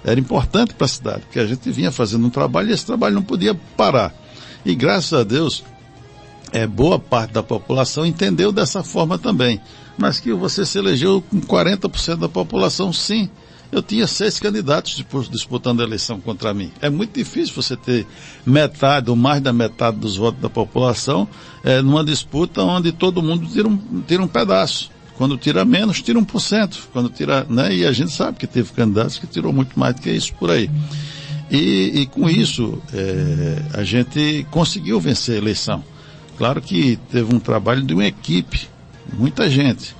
era importante para a cidade, porque a gente vinha fazendo um trabalho e esse trabalho não podia parar. E, graças a Deus, boa parte da população entendeu dessa forma também. Mas que você se elegeu com 40% da população, sim. Eu tinha 6 candidatos disputando a eleição contra mim. É muito difícil você ter metade ou mais da metade dos votos da população numa disputa onde todo mundo tira um pedaço. Quando tira menos, tira 1%. Quando tira, né? E a gente sabe que teve candidatos que tirou muito mais do que isso por aí. E com isso, a gente conseguiu vencer a eleição. Claro que teve um trabalho de uma equipe, muita gente.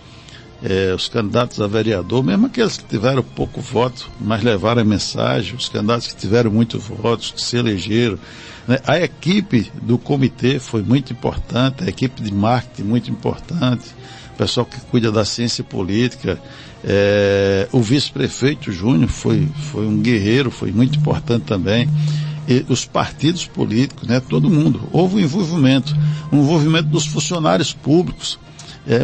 Os candidatos a vereador, mesmo aqueles que tiveram pouco voto, mas levaram a mensagem, os candidatos que tiveram muitos votos, que se elegeram, né? A equipe do comitê foi muito importante, a equipe de marketing muito importante, o pessoal que cuida da ciência política, o vice-prefeito Júnior foi um guerreiro, foi muito importante também. E os partidos políticos, né, todo mundo, houve um envolvimento dos funcionários públicos.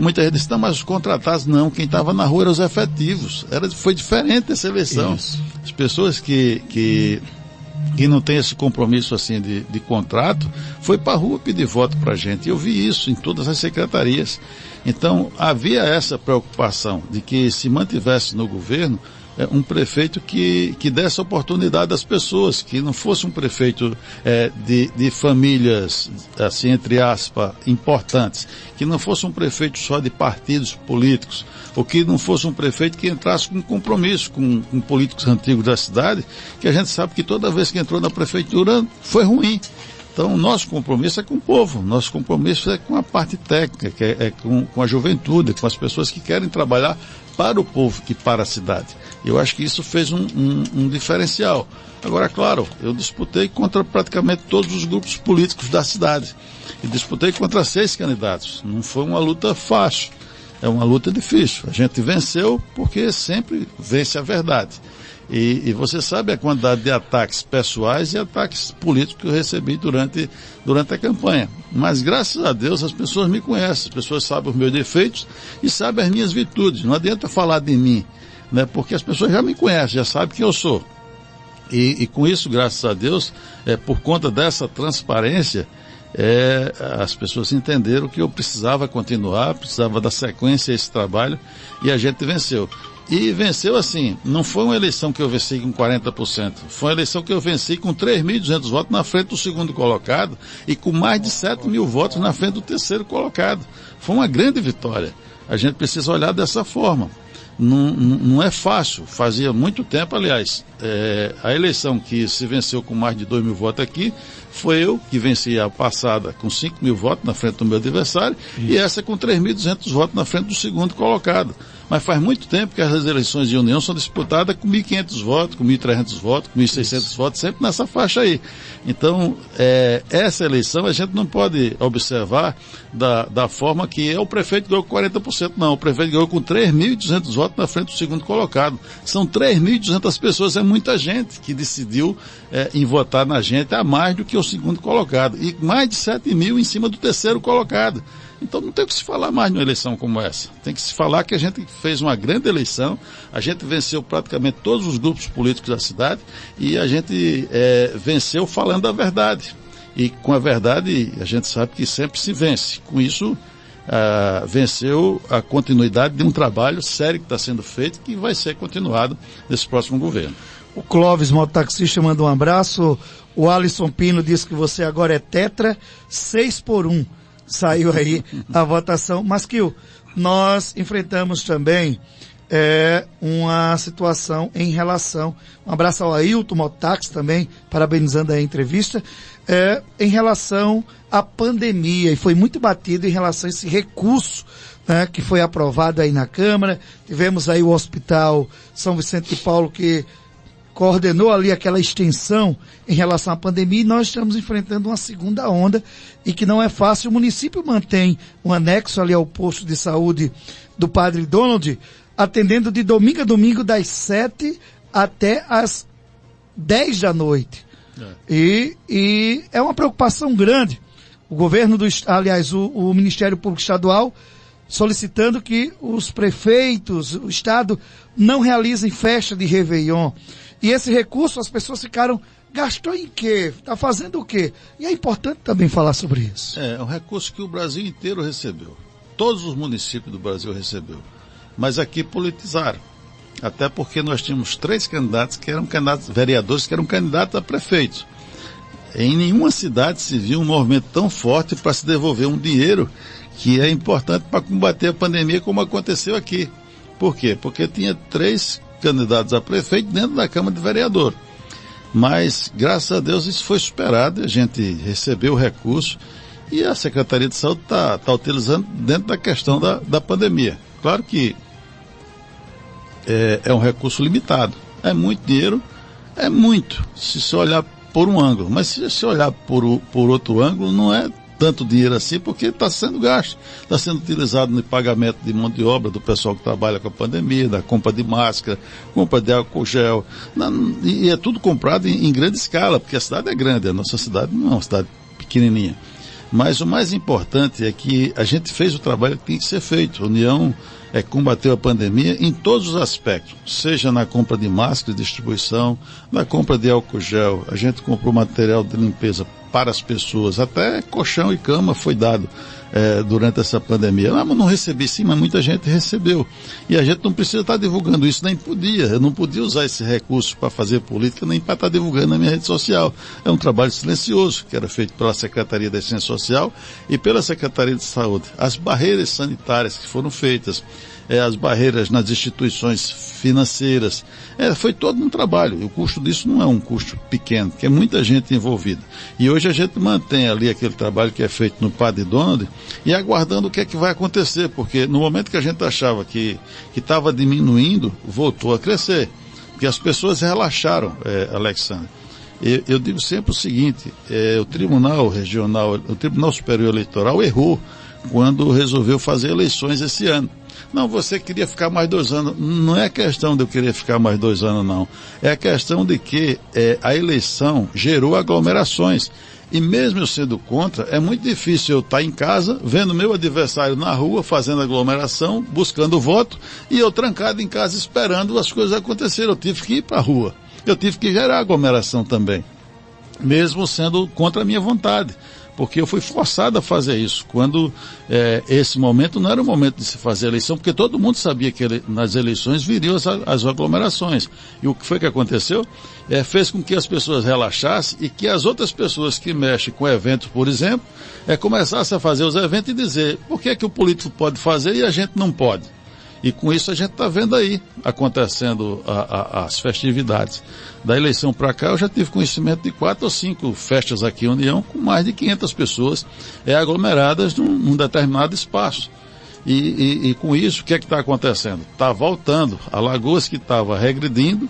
Muita gente disse, não, mas os contratados não, quem estava na rua eram os efetivos, foi diferente essa eleição. Isso. As pessoas que não têm esse compromisso assim de contrato, foi para a rua pedir voto para a gente, e eu vi isso em todas as secretarias. Então havia essa preocupação de que se mantivesse no governo um prefeito que desse oportunidade às pessoas, que não fosse um prefeito de famílias, assim, entre aspas, importantes, que não fosse um prefeito só de partidos políticos, ou que não fosse um prefeito que entrasse com compromisso com políticos antigos da cidade, que a gente sabe que toda vez que entrou na prefeitura foi ruim. Então, nosso compromisso é com o povo, nosso compromisso é com a parte técnica, que é com a juventude, com as pessoas que querem trabalhar para o povo e para a cidade. Eu acho que isso fez um diferencial. Agora, claro, eu disputei contra praticamente todos os grupos políticos da cidade. E disputei contra 6 candidatos. Não foi uma luta fácil, é uma luta difícil. A gente venceu porque sempre vence a verdade. E você sabe a quantidade de ataques pessoais e ataques políticos que eu recebi durante a campanha. Mas, graças a Deus, as pessoas me conhecem, as pessoas sabem os meus defeitos e sabem as minhas virtudes. Não adianta falar de mim, né? Porque as pessoas já me conhecem, já sabem quem eu sou. E com isso, graças a Deus, por conta dessa transparência, as pessoas entenderam que eu precisava continuar, precisava dar sequência a esse trabalho, e a gente venceu. E venceu assim, não foi uma eleição que eu venci com 40%, foi uma eleição que eu venci com 3.200 votos na frente do segundo colocado e com mais de 7.000 votos na frente do terceiro colocado. Foi uma grande vitória. A gente precisa olhar dessa forma. Não é fácil, fazia muito tempo, aliás, a eleição que se venceu com mais de 2.000 votos aqui, foi eu que venci a passada com 5.000 votos na frente do meu adversário, e essa com 3.200 votos na frente do segundo colocado. Mas faz muito tempo que as eleições de união são disputadas com 1.500 votos, com 1.300 votos, com 1.600 votos, sempre nessa faixa aí. Então, essa eleição a gente não pode observar da forma que o prefeito ganhou com 40%, não. O prefeito ganhou com 3.200 votos na frente do segundo colocado. São 3.200 pessoas, é muita gente que decidiu em votar na gente a mais do que o segundo colocado. E mais de 7.000 em cima do terceiro colocado. Então não tem o que se falar mais numa eleição como essa. Tem que se falar que a gente fez uma grande eleição, a gente venceu praticamente todos os grupos políticos da cidade e a gente venceu falando a verdade. E com a verdade a gente sabe que sempre se vence. Com isso, venceu a continuidade de um trabalho sério que está sendo feito, que vai ser continuado nesse próximo governo. O Clóvis, mototaxista, manda um abraço. O Alisson Pino diz que você agora é tetra, 6-1. Saiu aí a votação. Mas, Kio, nós enfrentamos também uma situação em relação, um abraço ao Ailton Mototáxi também, parabenizando a entrevista, em relação à pandemia, e foi muito batido em relação a esse recurso, né, que foi aprovado aí na Câmara. Tivemos aí o Hospital São Vicente de Paulo, que coordenou ali aquela extensão em relação à pandemia, e nós estamos enfrentando uma segunda onda e que não é fácil. O município mantém um anexo ali ao posto de saúde do Padre Donald, atendendo de domingo a domingo das 7 até as 10 da noite. E é uma preocupação grande. O governo o Ministério Público Estadual solicitando que os prefeitos, o Estado, não realizem festa de Réveillon. E esse recurso, as pessoas ficaram, gastou em quê? Está fazendo o quê? E é importante também falar sobre isso. É um recurso que o Brasil inteiro recebeu. Todos os municípios do Brasil receberam. Mas aqui politizaram. Até porque nós tínhamos 3 candidatos que eram candidatos, vereadores que eram candidatos a prefeito. Em nenhuma cidade se viu um movimento tão forte para se devolver um dinheiro que é importante para combater a pandemia, como aconteceu aqui. Por quê? Porque tinha 3 candidatos a prefeito dentro da Câmara de Vereador. Mas, graças a Deus, isso foi superado, a gente recebeu o recurso e a Secretaria de Saúde está utilizando dentro da questão da pandemia. Claro que é um recurso limitado. É muito dinheiro, é muito, se você olhar por um ângulo. Mas se você olhar por outro ângulo, não é tanto dinheiro assim, porque está sendo gasto. Está sendo utilizado no pagamento de mão de obra do pessoal que trabalha com a pandemia, da compra de máscara, compra de álcool gel. E é tudo comprado em grande escala, porque a cidade é grande, a nossa cidade não é uma cidade pequenininha. Mas o mais importante é que a gente fez o trabalho que tem que ser feito. A União combateu a pandemia em todos os aspectos, seja na compra de máscara, distribuição, na compra de álcool gel. A gente comprou material de limpeza para as pessoas, até colchão e cama foi dado durante essa pandemia. Mas não recebi sim, mas muita gente recebeu. E a gente não precisa estar divulgando isso, nem podia. Eu não podia usar esse recurso para fazer política, nem para estar divulgando na minha rede social. É um trabalho silencioso, que era feito pela Secretaria da Assistência Social e pela Secretaria de Saúde. As barreiras sanitárias que foram feitas, as barreiras nas instituições financeiras, foi todo um trabalho. E o custo disso não é um custo pequeno, porque é muita gente envolvida. E hoje a gente mantém ali aquele trabalho que é feito no Padre Donald e aguardando o que é que vai acontecer, porque no momento que a gente achava que estava diminuindo, voltou a crescer. Porque as pessoas relaxaram, Alexandre. Eu digo sempre o seguinte, o Tribunal Regional, o Tribunal Superior Eleitoral errou quando resolveu fazer eleições esse ano. Não, você queria ficar mais 2 anos. Não é questão de eu querer ficar mais 2 anos, não. É a questão de que a eleição gerou aglomerações. E mesmo eu sendo contra, é muito difícil eu estar em casa, vendo meu adversário na rua, fazendo aglomeração, buscando voto, e eu trancado em casa esperando as coisas acontecerem. Eu tive que ir para a rua. Eu tive que gerar aglomeração também, mesmo sendo contra a minha vontade. Porque eu fui forçado a fazer isso, quando esse momento não era o momento de se fazer eleição, porque todo mundo sabia que nas eleições viriam as aglomerações. E o que foi que aconteceu? Fez com que as pessoas relaxassem e que as outras pessoas que mexem com eventos, por exemplo, começassem a fazer os eventos e dizer por que o político pode fazer e a gente não pode. E com isso a gente está vendo aí acontecendo as festividades. Da eleição para cá eu já tive conhecimento de 4 ou 5 festas aqui em União com mais de 500 pessoas aglomeradas num determinado espaço. E com isso o que é que está acontecendo? Está voltando. Alagoas, que estava regredindo,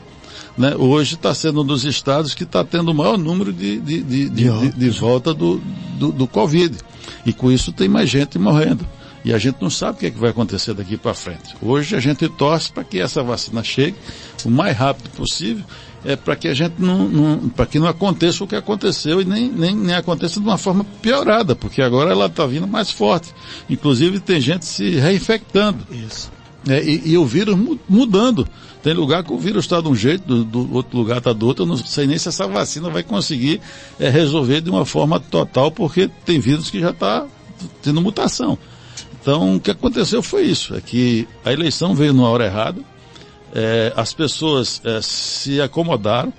né, hoje está sendo um dos estados que está tendo o maior número de volta do Covid. E com isso tem mais gente morrendo. E a gente não sabe o que é que vai acontecer daqui para frente. Hoje a gente torce para que essa vacina chegue o mais rápido possível, para que a gente para que não aconteça o que aconteceu e nem aconteça de uma forma piorada, porque agora ela está vindo mais forte. Inclusive tem gente se reinfectando. Isso. E o vírus mudando. Tem lugar que o vírus está de um jeito, do outro lugar está do outro. Eu não sei nem se essa vacina vai conseguir resolver de uma forma total, porque tem vírus que já está tendo mutação. Então, o que aconteceu foi isso, que a eleição veio numa hora errada, as pessoas se acomodaram,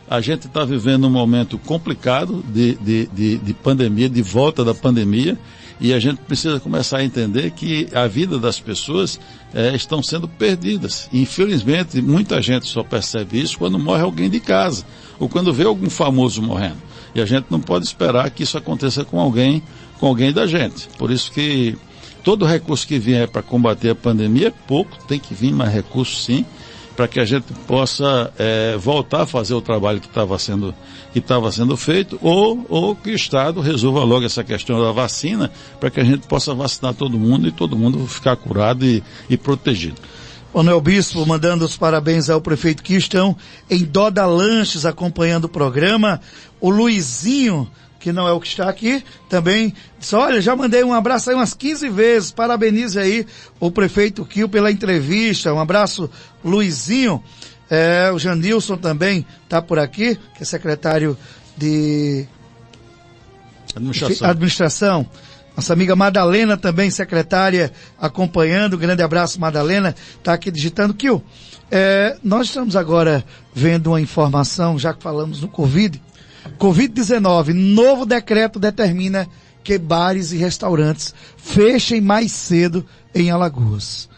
a gente está vivendo um momento complicado de pandemia, de volta da pandemia, e a gente precisa começar a entender que a vida das pessoas estão sendo perdidas. E, infelizmente, muita gente só percebe isso quando morre alguém de casa, ou quando vê algum famoso morrendo. E a gente não pode esperar que isso aconteça com alguém da gente. Por isso que todo recurso que vier para combater a pandemia é pouco, tem que vir mais recursos sim, para que a gente possa voltar a fazer o trabalho que estava sendo feito, ou que o Estado resolva logo essa questão da vacina, para que a gente possa vacinar todo mundo e todo mundo ficar curado e protegido. Manuel Bispo mandando os parabéns ao prefeito que estão em Doda Lanches acompanhando o programa. O Luizinho, que não é o que está aqui, também disse, olha, já mandei um abraço aí umas 15 vezes, parabenize aí o prefeito Kio pela entrevista, um abraço, Luizinho. O Janilson também está por aqui, que é secretário de administração. Nossa amiga Madalena também, secretária, acompanhando, grande abraço, Madalena, está aqui digitando. Kio, nós estamos agora vendo uma informação, já que falamos no Covid-19, novo decreto determina que bares e restaurantes fechem mais cedo em Alagoas.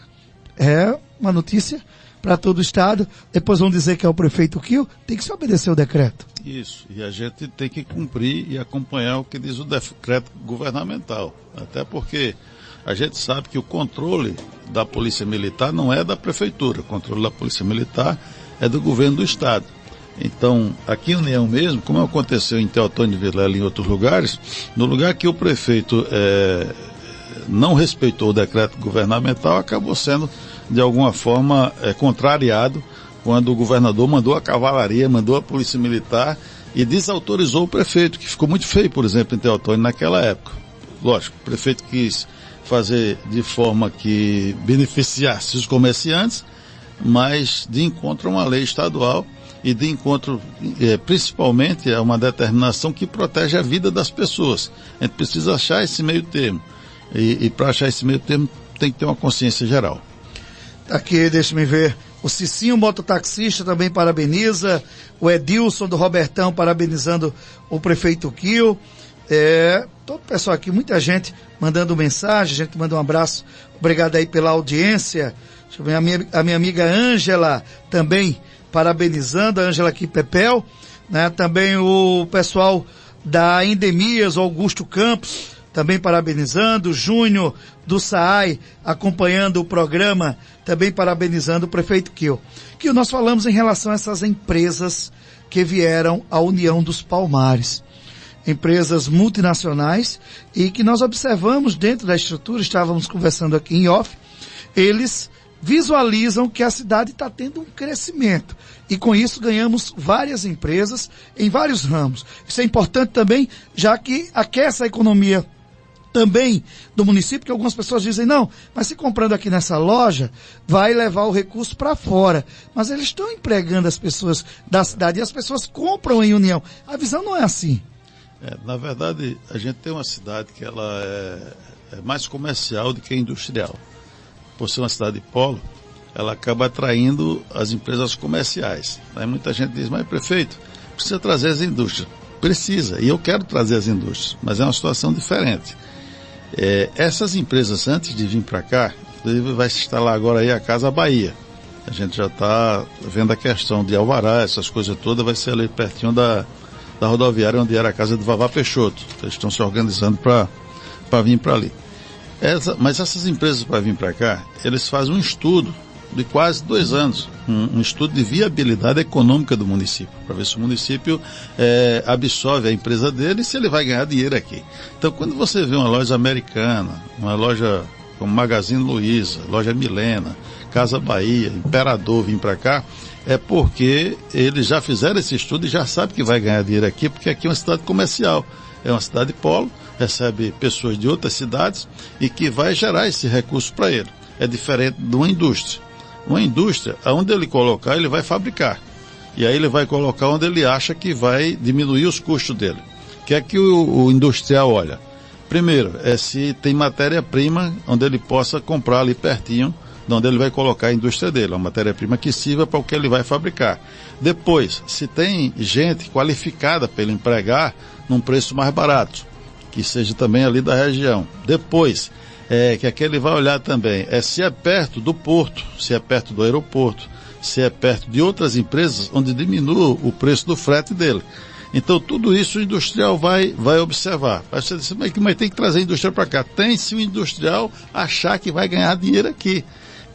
É uma notícia para todo o estado, depois vão dizer que é o prefeito Quil, tem que se obedecer o decreto. Isso, e a gente tem que cumprir e acompanhar o que diz o decreto governamental, até porque a gente sabe que o controle da Polícia Militar não é da Prefeitura, o controle da Polícia Militar é do governo do estado. Então, aqui em União mesmo, como aconteceu em Teotônio de Vilela e em outros lugares, no lugar que o prefeito não respeitou o decreto governamental, acabou sendo, de alguma forma, contrariado quando o governador mandou a cavalaria, mandou a polícia militar e desautorizou o prefeito, que ficou muito feio, por exemplo, em Teotônio naquela época. Lógico, o prefeito quis fazer de forma que beneficiasse os comerciantes, mas de encontro a uma lei estadual e de encontro, principalmente, a uma determinação que protege a vida das pessoas. A gente precisa achar esse meio termo. E para achar esse meio termo tem que ter uma consciência geral. Aqui, deixa-me ver, o Cicinho, mototaxista, também parabeniza, o Edilson do Robertão parabenizando o prefeito Quil, todo o pessoal aqui, muita gente mandando mensagem, a gente manda um abraço, obrigado aí pela audiência. Deixa eu ver, a minha amiga Ângela também parabenizando, a Ângela aqui Pepel, né? Também o pessoal da Endemias, o Augusto Campos, também parabenizando, Júnior do SAAI acompanhando o programa, também parabenizando o prefeito Quil. Que nós falamos em relação a essas empresas que vieram à União dos Palmares, empresas multinacionais, e que nós observamos dentro da estrutura, estávamos conversando aqui em off, eles visualizam que a cidade está tendo um crescimento e com isso ganhamos várias empresas em vários ramos. Isso é importante também, já que aquece a economia também do município, que algumas pessoas dizem, não, mas se comprando aqui nessa loja, vai levar o recurso para fora. Mas eles estão empregando as pessoas da cidade e as pessoas compram em União. A visão não é assim. Na verdade, a gente tem uma cidade que ela é mais comercial do que industrial. Por ser uma cidade de polo, ela acaba atraindo as empresas comerciais. Aí muita gente diz, mas prefeito, precisa trazer as indústrias. Precisa, e eu quero trazer as indústrias, mas é uma situação diferente. Essas empresas, antes de vir para cá, vai se instalar agora aí a Casa Bahia. A gente já está vendo a questão de alvará, essas coisas todas, vai ser ali pertinho da rodoviária onde era a casa do Vavá Peixoto. Eles estão se organizando para vir para ali. Mas essas empresas para vir para cá, eles fazem um estudo de quase 2 anos, um estudo de viabilidade econômica do município, para ver se o município absorve a empresa dele e se ele vai ganhar dinheiro aqui. Então, quando você vê uma loja americana, uma loja como Magazine Luiza, loja Milena, Casa Bahia, Imperador vir para cá, é porque eles já fizeram esse estudo e já sabem que vai ganhar dinheiro aqui, porque aqui é uma cidade comercial, é uma cidade polo, recebe pessoas de outras cidades e que vai gerar esse recurso para ele. É diferente de uma indústria. Uma indústria, aonde ele colocar, ele vai fabricar. E aí ele vai colocar onde ele acha que vai diminuir os custos dele. O que é que o industrial olha? Primeiro, se tem matéria-prima onde ele possa comprar ali pertinho, de onde ele vai colocar a indústria dele, uma matéria-prima que sirva para o que ele vai fabricar. Depois, se tem gente qualificada para ele empregar num preço mais barato, que seja também ali da região. Depois, que aqui ele vai olhar também, se é perto do porto, se é perto do aeroporto, se é perto de outras empresas onde diminua o preço do frete dele. Então, tudo isso o industrial vai observar. Aí você diz, mas tem que trazer a indústria para cá. Tem se o industrial achar que vai ganhar dinheiro aqui.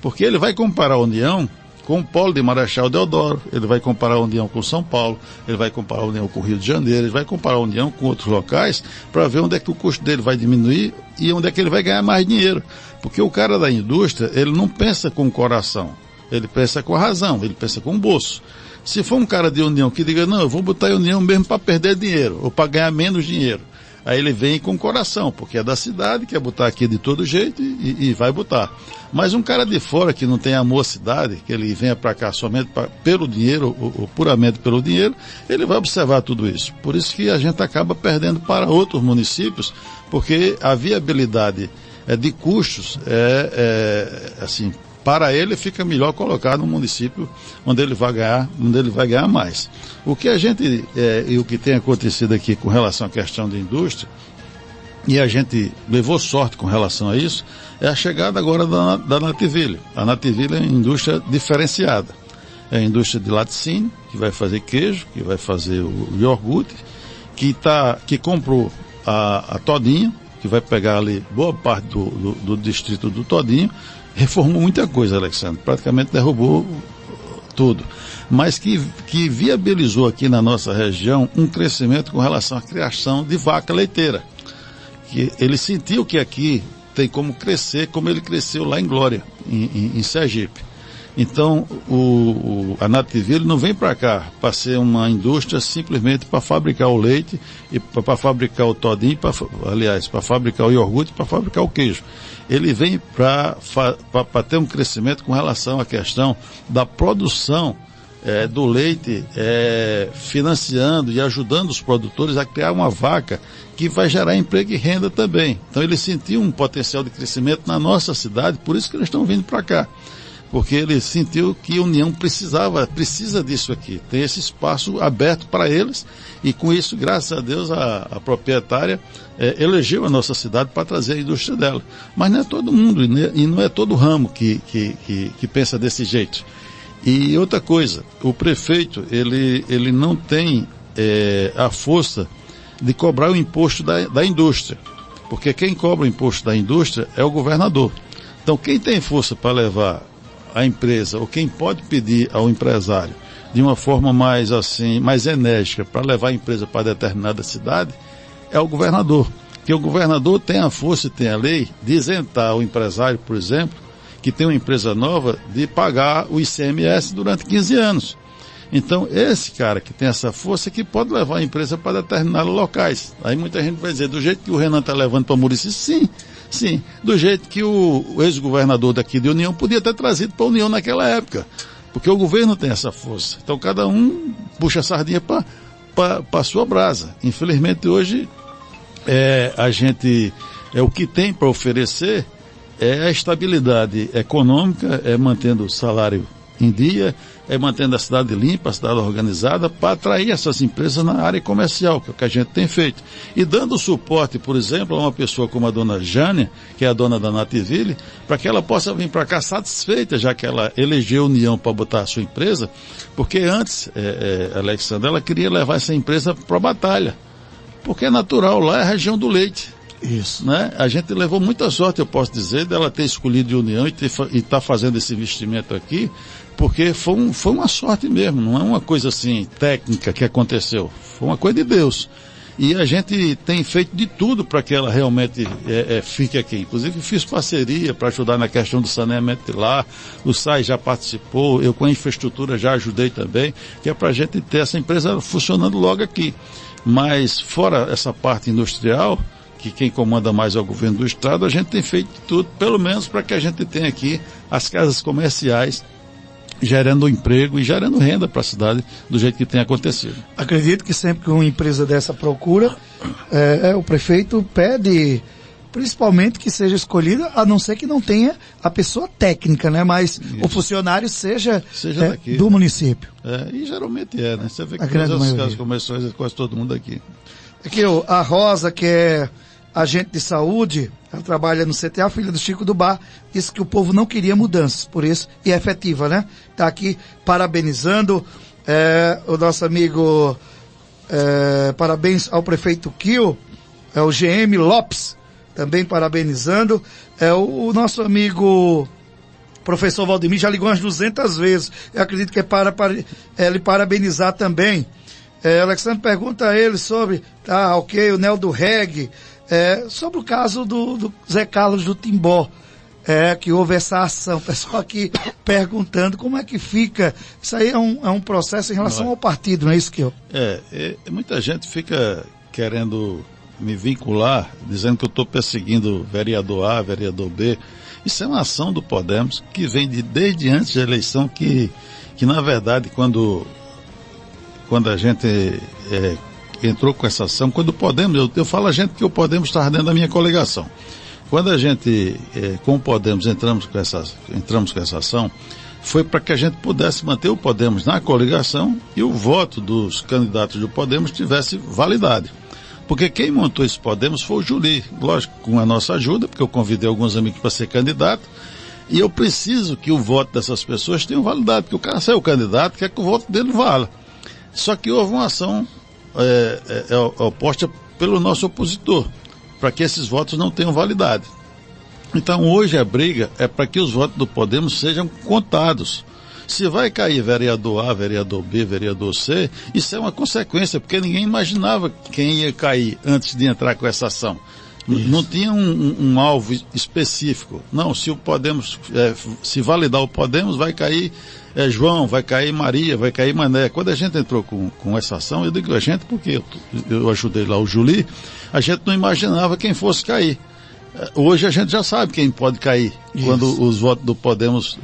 Porque ele vai comparar a União com o polo de Marechal Deodoro, ele vai comparar a União com São Paulo, ele vai comparar a União com o Rio de Janeiro, ele vai comparar a União com outros locais para ver onde é que o custo dele vai diminuir e onde é que ele vai ganhar mais dinheiro. Porque o cara da indústria, ele não pensa com o coração, ele pensa com a razão, ele pensa com o bolso. Se for um cara de União que diga, não, eu vou botar em União mesmo para perder dinheiro, ou para ganhar menos dinheiro, aí ele vem com o coração, porque é da cidade, quer botar aqui de todo jeito e vai botar. Mas um cara de fora que não tem amor à cidade, que ele venha para cá somente pelo dinheiro, ou puramente pelo dinheiro, ele vai observar tudo isso. Por isso que a gente acaba perdendo para outros municípios, porque a viabilidade de custos assim, para ele fica melhor colocar no município onde ele vai ganhar mais. O que a gente, e o que tem acontecido aqui com relação à questão da indústria, e a gente levou sorte com relação a isso, é a chegada agora da Nativille. A Nativille é uma indústria diferenciada. É a indústria de laticínio, que vai fazer queijo, que vai fazer o iogurte, que comprou a Todinho, que vai pegar ali boa parte do distrito do Todinho, reformou muita coisa, Alexandre, praticamente derrubou tudo, mas que viabilizou aqui na nossa região um crescimento com relação à criação de vaca leiteira. Que ele sentiu que aqui tem como crescer, como ele cresceu lá em Glória, em Sergipe. Então, a Nativille não vem para cá para ser uma indústria simplesmente para fabricar o leite e para fabricar o todinho, para fabricar o iogurte, para fabricar o queijo. Ele vem para ter um crescimento com relação à questão da produção do leite, financiando e ajudando os produtores a criar uma vaca que vai gerar emprego e renda também. Então, ele sentiu um potencial de crescimento na nossa cidade, por isso que eles estão vindo para cá. Porque ele sentiu que a União precisa disso aqui, tem esse espaço aberto para eles, e com isso, graças a Deus, a proprietária elegeu a nossa cidade para trazer a indústria dela. Mas não é todo mundo, e não é todo ramo que pensa desse jeito. E outra coisa, o prefeito, ele não tem a força de cobrar o imposto da indústria, porque quem cobra o imposto da indústria é o governador. Então, quem tem força para levar a empresa, ou quem pode pedir ao empresário de uma forma mais enérgica para levar a empresa para determinada cidade, é o governador. Porque o governador tem a força e tem a lei de isentar o empresário, por exemplo, que tem uma empresa nova, de pagar o ICMS durante 15 anos. Então, esse cara que tem essa força que pode levar a empresa para determinados locais. Aí muita gente vai dizer, do jeito que o Renan está levando para Murici, sim, do jeito que o ex-governador daqui de União podia ter trazido para a União naquela época, porque o governo tem essa força. Então cada um puxa a sardinha para a sua brasa. Infelizmente hoje a gente o que tem para oferecer é a estabilidade econômica, mantendo o salário em dia, mantendo a cidade limpa, a cidade organizada, para atrair essas empresas na área comercial, que é o que a gente tem feito. E dando suporte, por exemplo, a uma pessoa como a dona Jânia, que é a dona da Nativille, para que ela possa vir para cá satisfeita, já que ela elegeu a União para botar a sua empresa, porque antes, Alexandre, ela queria levar essa empresa para a batalha, porque é natural, lá é a região do leite. Isso, né? A gente levou muita sorte, eu posso dizer, dela ter escolhido a União e estar fazendo esse investimento aqui, porque foi uma sorte mesmo, não é uma coisa assim técnica que aconteceu, foi uma coisa de Deus. E a gente tem feito de tudo para que ela realmente fique aqui. Inclusive fiz parceria para ajudar na questão do saneamento de lá, o SAI já participou, eu com a infraestrutura já ajudei também, que é para a gente ter essa empresa funcionando logo aqui. Mas fora essa parte industrial, que quem comanda mais é o governo do estado, a gente tem feito tudo, pelo menos para que a gente tenha aqui as casas comerciais gerando emprego e gerando renda para a cidade do jeito que tem acontecido. Acredito que sempre que uma empresa dessa procura, o prefeito pede, principalmente que seja escolhida, a não ser que não tenha a pessoa técnica, né? Mas isso, o funcionário seja daqui, do município. E geralmente né? Você vê que as casas comerciais é quase todo mundo aqui. Aqui, a Rosa, que é agente de saúde, ela trabalha no CTA, filha do Chico do Bar, disse que o povo não queria mudanças, por isso, e é efetiva, né? Está aqui parabenizando o nosso amigo, parabéns ao prefeito Kio, o GM Lopes, também parabenizando, o nosso amigo professor Valdemir já ligou umas 200 vezes, eu acredito que ele parabenizar também. Alexandre pergunta a ele sobre, o Nel do Reg, sobre o caso do Zé Carlos do Timbó, que houve essa ação. O pessoal aqui perguntando como é que fica. Isso aí é um processo em relação ao partido, não é isso que eu... Muita gente fica querendo me vincular, dizendo que eu estou perseguindo vereador A, vereador B. Isso é uma ação do Podemos, que vem desde antes da eleição, que na verdade, quando a gente entrou com essa ação, quando o Podemos, eu falo a gente que o Podemos está dentro da minha coligação. Quando a gente, com o Podemos, entramos com essa ação, foi para que a gente pudesse manter o Podemos na coligação e o voto dos candidatos do Podemos tivesse validade. Porque quem montou esse Podemos foi o Juli, lógico, com a nossa ajuda, porque eu convidei alguns amigos para ser candidato, e eu preciso que o voto dessas pessoas tenha validade, porque o cara saiu candidato, quer que o voto dele vala. Só que houve uma ação oposta pelo nosso opositor, para que esses votos não tenham validade. Então hoje a briga é para que os votos do Podemos sejam contados. Se vai cair vereador A, vereador B, vereador C, isso é uma consequência, porque ninguém imaginava quem ia cair antes de entrar com essa ação. Não tinha um alvo específico. Não, se o Podemos, se validar o Podemos, vai cair João, vai cair Maria, vai cair Mané. Quando a gente entrou com essa ação, eu digo a gente porque eu ajudei lá o Juli, a gente não imaginava quem fosse cair. Hoje a gente já sabe quem pode cair quando os votos do Podemos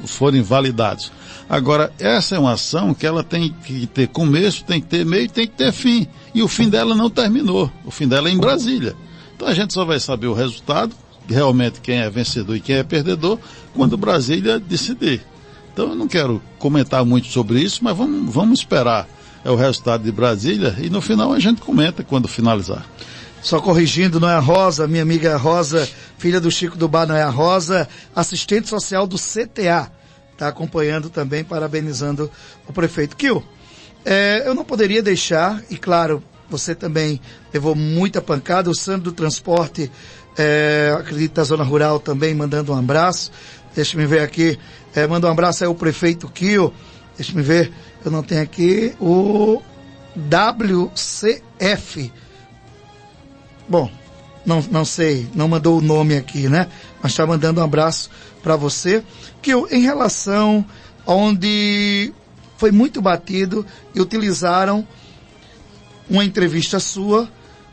forem validados. Agora, essa é uma ação que ela tem que ter começo, tem que ter meio, tem que ter fim. E o fim dela não terminou. O fim dela é em Brasília. Então a gente só vai saber o resultado, realmente quem é vencedor e quem é perdedor, quando Brasília decidir. Então eu não quero comentar muito sobre isso, mas vamos esperar o resultado de Brasília e no final a gente comenta quando finalizar. Só corrigindo, não é a Rosa, minha amiga Rosa, filha do Chico do Bar, não é a Rosa, assistente social do CTA, está acompanhando também, parabenizando o prefeito. Kio, eu não poderia deixar, e claro, você também levou muita pancada, o Sandro do Transporte, acredito da Zona Rural também, mandando um abraço, deixa-me ver aqui, manda um abraço aí ao prefeito Kio, deixa-me ver, eu não tenho aqui, o WCF, bom, não sei, não mandou o nome aqui, né? Mas está mandando um abraço para você. Que em relação onde foi muito batido e utilizaram uma entrevista sua,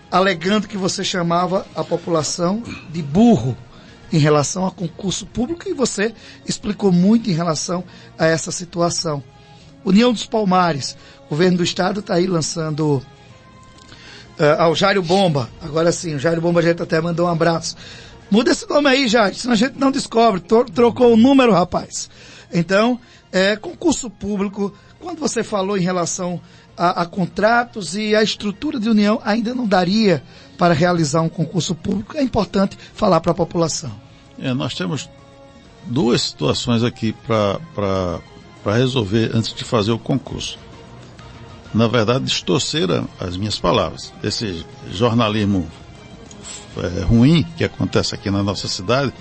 alegando que você chamava a população de burro em relação a concurso público, e você explicou muito em relação a essa situação. União dos Palmares, o governo do estado está aí lançando... ao Jário Bomba, agora sim, o Jário Bomba a gente até mandou um abraço. Muda esse nome aí, Jário, senão a gente não descobre, trocou o número, rapaz. Então, concurso público, quando você falou em relação a contratos e a estrutura de união, ainda não daria para realizar um concurso público, é importante falar para a população. Nós temos duas situações aqui para resolver antes de fazer o concurso. Na verdade, distorceram as minhas palavras. Esse jornalismo ruim que acontece aqui na nossa cidade,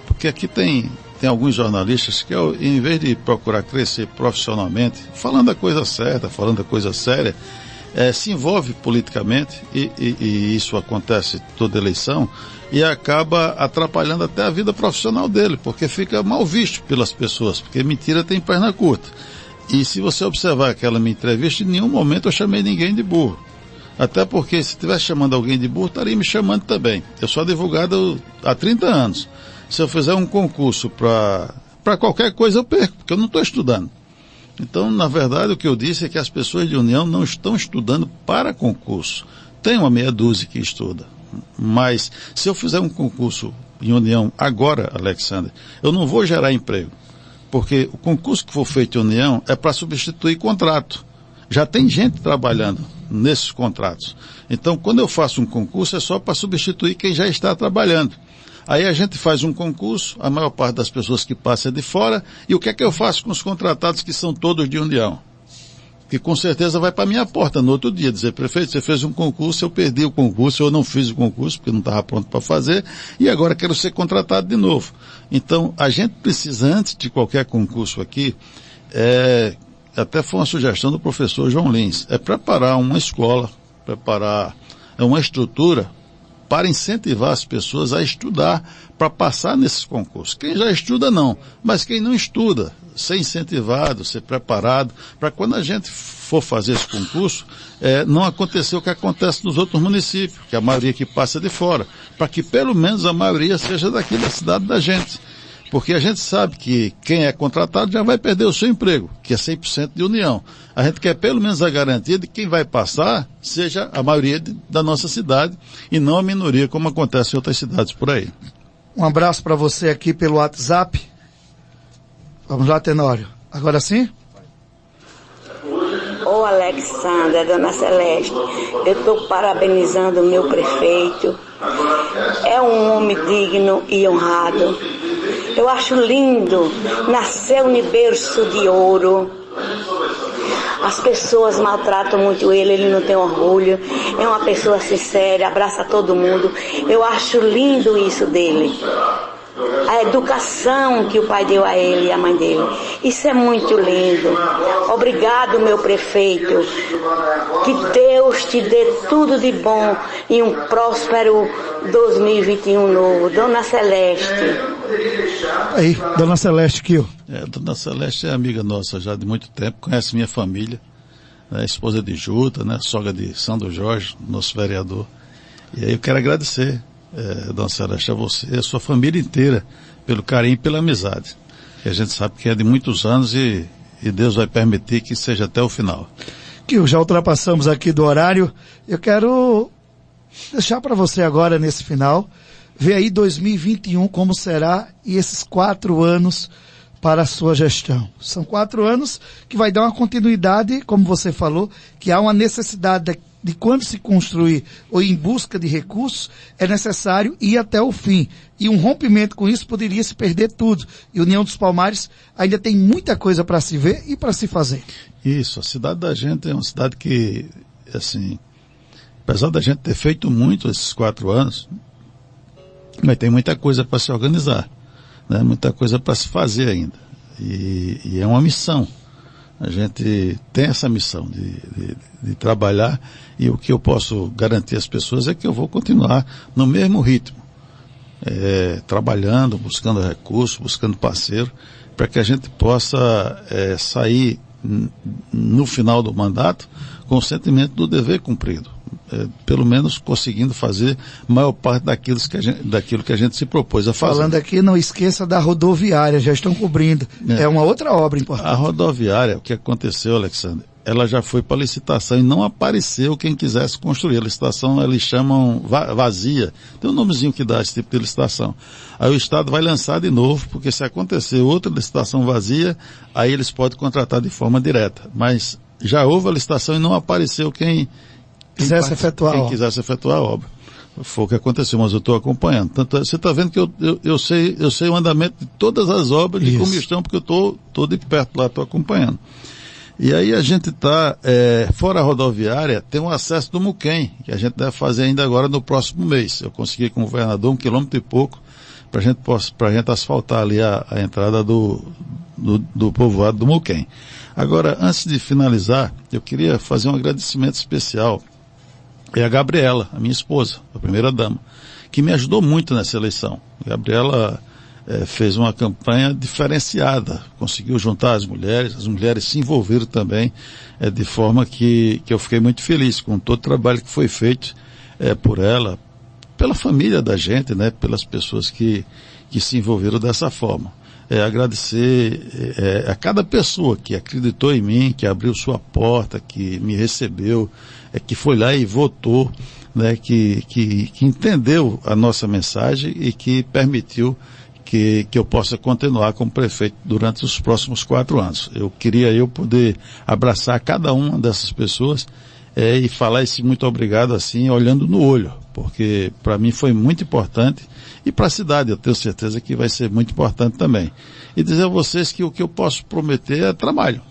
porque aqui tem alguns jornalistas que, em vez de procurar crescer profissionalmente, falando a coisa certa, falando a coisa séria, se envolve politicamente, e isso acontece toda eleição, e acaba atrapalhando até a vida profissional dele, porque fica mal visto pelas pessoas, porque mentira tem perna curta. E se você observar aquela minha entrevista, em nenhum momento eu chamei ninguém de burro. Até porque se estivesse chamando alguém de burro, estaria me chamando também. Eu sou advogado há 30 anos. Se eu fizer um concurso para qualquer coisa, eu perco, porque eu não estou estudando. Então, na verdade, o que eu disse é que as pessoas de União não estão estudando para concurso. Tem uma meia dúzia que estuda. Mas se eu fizer um concurso em União agora, Alexandre, eu não vou gerar emprego. Porque o concurso que for feito em União é para substituir contrato. Já tem gente trabalhando nesses contratos. Então, quando eu faço um concurso, é só para substituir quem já está trabalhando. Aí a gente faz um concurso, a maior parte das pessoas que passam é de fora, e o que é que eu faço com os contratados que são todos de União? Que com certeza vai para a minha porta no outro dia, dizer, prefeito, você fez um concurso, eu perdi o concurso, eu não fiz o concurso, porque não estava pronto para fazer, e agora quero ser contratado de novo. Então, a gente precisa, antes de qualquer concurso aqui, até foi uma sugestão do professor João Lins, preparar uma escola, preparar uma estrutura para incentivar as pessoas a estudar, para passar nesses concursos. Quem já estuda, não, mas quem não estuda, ser incentivado, ser preparado, para quando a gente for fazer esse concurso, não acontecer o que acontece nos outros municípios, que a maioria que passa de fora, para que pelo menos a maioria seja daqui da cidade da gente. Porque a gente sabe que quem é contratado já vai perder o seu emprego, que é 100% de União. A gente quer pelo menos a garantia de que quem vai passar seja a maioria da nossa cidade e não a minoria, como acontece em outras cidades por aí. Um abraço para você aqui pelo WhatsApp. Vamos lá, Tenório. Agora sim? Ô Alexandra, Dona Celeste, eu estou parabenizando o meu prefeito. É um homem digno e honrado. Eu acho lindo, nasceu em berço de ouro. As pessoas maltratam muito ele não tem orgulho. É uma pessoa sincera, abraça todo mundo. Eu acho lindo isso dele. A educação que o pai deu a ele e a mãe dele. Isso é muito lindo. Obrigado, meu prefeito. Que Deus te dê tudo de bom e um próspero 2021 novo. Dona Celeste. Aí, Dona Celeste aqui, ó. Dona Celeste é amiga nossa já de muito tempo, conhece minha família, né, esposa de Juta, né, sogra de Sandro Jorge, nosso vereador. E aí eu quero agradecer, Dona Celeste, a você e a sua família inteira, pelo carinho e pela amizade. Que a gente sabe que é de muitos anos e Deus vai permitir que seja até o final. Que já ultrapassamos aqui do horário. Eu quero deixar para você agora, nesse final, ver aí 2021 como será e esses 4 anos para a sua gestão. São 4 anos que vai dar uma continuidade, como você falou, que há uma necessidade de quando se construir ou em busca de recursos, é necessário ir até o fim. E um rompimento com isso poderia se perder tudo. E União dos Palmares ainda tem muita coisa para se ver e para se fazer. Isso, a cidade da gente é uma cidade que, assim, apesar da gente ter feito muito esses 4 anos, mas tem muita coisa para se organizar, né? Muita coisa para se fazer ainda. E é uma missão. A gente tem essa missão de trabalhar, e o que eu posso garantir às pessoas é que eu vou continuar no mesmo ritmo, trabalhando, buscando recursos, buscando parceiro, para que a gente possa sair no final do mandato com o sentimento do dever cumprido. Pelo menos conseguindo fazer a maior parte daquilo que a gente se propôs a fazer. Falando aqui, não esqueça da rodoviária, já estão cobrindo. É uma outra obra importante. A rodoviária, o que aconteceu, Alexandre, ela já foi para licitação e não apareceu quem quisesse construir. A licitação, eles chamam vazia. Tem um nomezinho que dá esse tipo de licitação. Aí o Estado vai lançar de novo, porque se acontecer outra licitação vazia, aí eles podem contratar de forma direta. Mas já houve a licitação e não apareceu quem quisesse efetuar a obra. Foi o que aconteceu, mas eu estou acompanhando. Tanto você está vendo que eu sei o andamento de todas as obras de como estão, porque eu estou de perto lá, estou acompanhando. E aí a gente está, fora a rodoviária, tem um acesso do Muquem, que a gente deve fazer ainda agora no próximo mês. Eu consegui com o governador 1,5 quilômetro para a gente asfaltar ali a entrada do povoado do Muquem. Agora, antes de finalizar, eu queria fazer um agradecimento especial a Gabriela, a minha esposa, a primeira-dama, que me ajudou muito nessa eleição. A Gabriela fez uma campanha diferenciada, conseguiu juntar as mulheres se envolveram também, de forma que eu fiquei muito feliz com todo o trabalho que foi feito por ela, pela família da gente, né, pelas pessoas que se envolveram dessa forma. Agradecer a cada pessoa que acreditou em mim, que abriu sua porta, que me recebeu, que foi lá e votou, né, que entendeu a nossa mensagem e que permitiu que eu possa continuar como prefeito durante os próximos 4 anos. Eu queria poder abraçar cada uma dessas pessoas e falar esse muito obrigado assim, olhando no olho, porque para mim foi muito importante e para a cidade eu tenho certeza que vai ser muito importante também. E dizer a vocês que o que eu posso prometer é trabalho.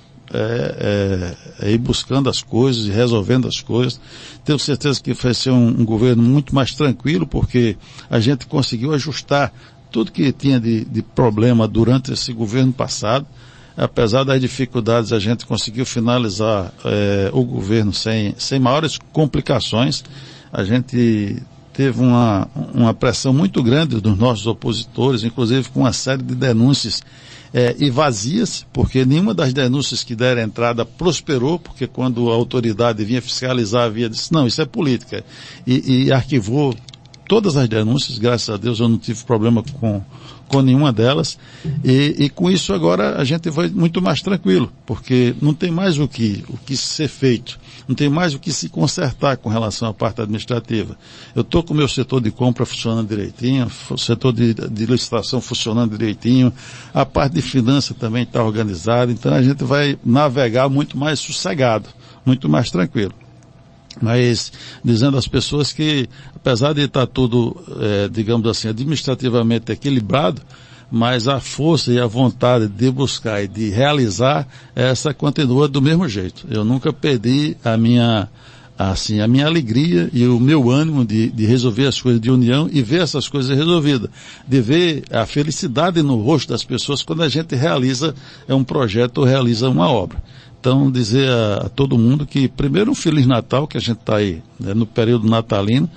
Ir buscando as coisas e resolvendo as coisas. Tenho certeza que vai ser um governo muito mais tranquilo, porque a gente conseguiu ajustar tudo que tinha de problema durante esse governo passado. Apesar das dificuldades, a gente conseguiu finalizar o governo sem maiores complicações. A gente teve uma pressão muito grande dos nossos opositores, inclusive com uma série de denúncias e vazias, porque nenhuma das denúncias que deram entrada prosperou, porque quando a autoridade vinha fiscalizar, disse, não, isso é política, e arquivou todas as denúncias. Graças a Deus eu não tive problema com nenhuma delas, e com isso agora a gente vai muito mais tranquilo, porque não tem mais o que ser feito, não tem mais o que se consertar com relação à parte administrativa. Eu estou com o meu setor de compra funcionando direitinho, o setor de licitação funcionando direitinho, a parte de finanças também está organizada, então a gente vai navegar muito mais sossegado, muito mais tranquilo. Mas dizendo às pessoas que, apesar de estar tudo, digamos assim, administrativamente equilibrado, mas a força e a vontade de buscar e de realizar, essa continua do mesmo jeito. Eu nunca perdi a minha alegria e o meu ânimo de resolver as coisas de união e ver essas coisas resolvidas, de ver a felicidade no rosto das pessoas quando a gente realiza um projeto ou realiza uma obra. Então, dizer a todo mundo que, primeiro, um Feliz Natal, que a gente está aí, né, no período natalino,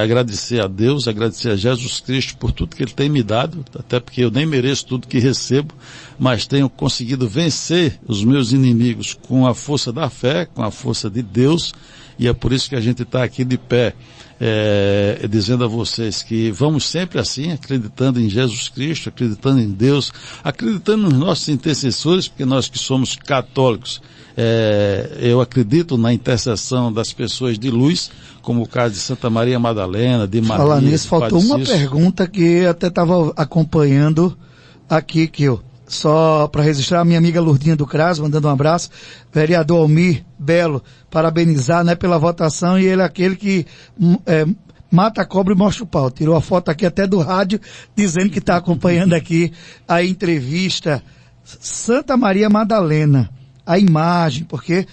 agradecer a Deus, agradecer a Jesus Cristo por tudo que Ele tem me dado, até porque eu nem mereço tudo que recebo, mas tenho conseguido vencer os meus inimigos com a força da fé, com a força de Deus, e é por isso que a gente está aqui de pé, dizendo a vocês que vamos sempre assim, acreditando em Jesus Cristo, acreditando em Deus, acreditando nos nossos intercessores, porque nós que somos católicos, eu acredito na intercessão das pessoas de luz, como o caso de Santa Maria Madalena, de Maria. Falar nisso, faltou uma pergunta que eu até estava acompanhando aqui, que eu, só para registrar, a minha amiga Lourdinha do CRAS, mandando um abraço, vereador Almir Belo, parabenizar, né, pela votação, e ele é aquele que mata a cobra e mostra o pau. Tirou a foto aqui até do rádio, dizendo que está acompanhando aqui a entrevista. Santa Maria Madalena, a imagem, porque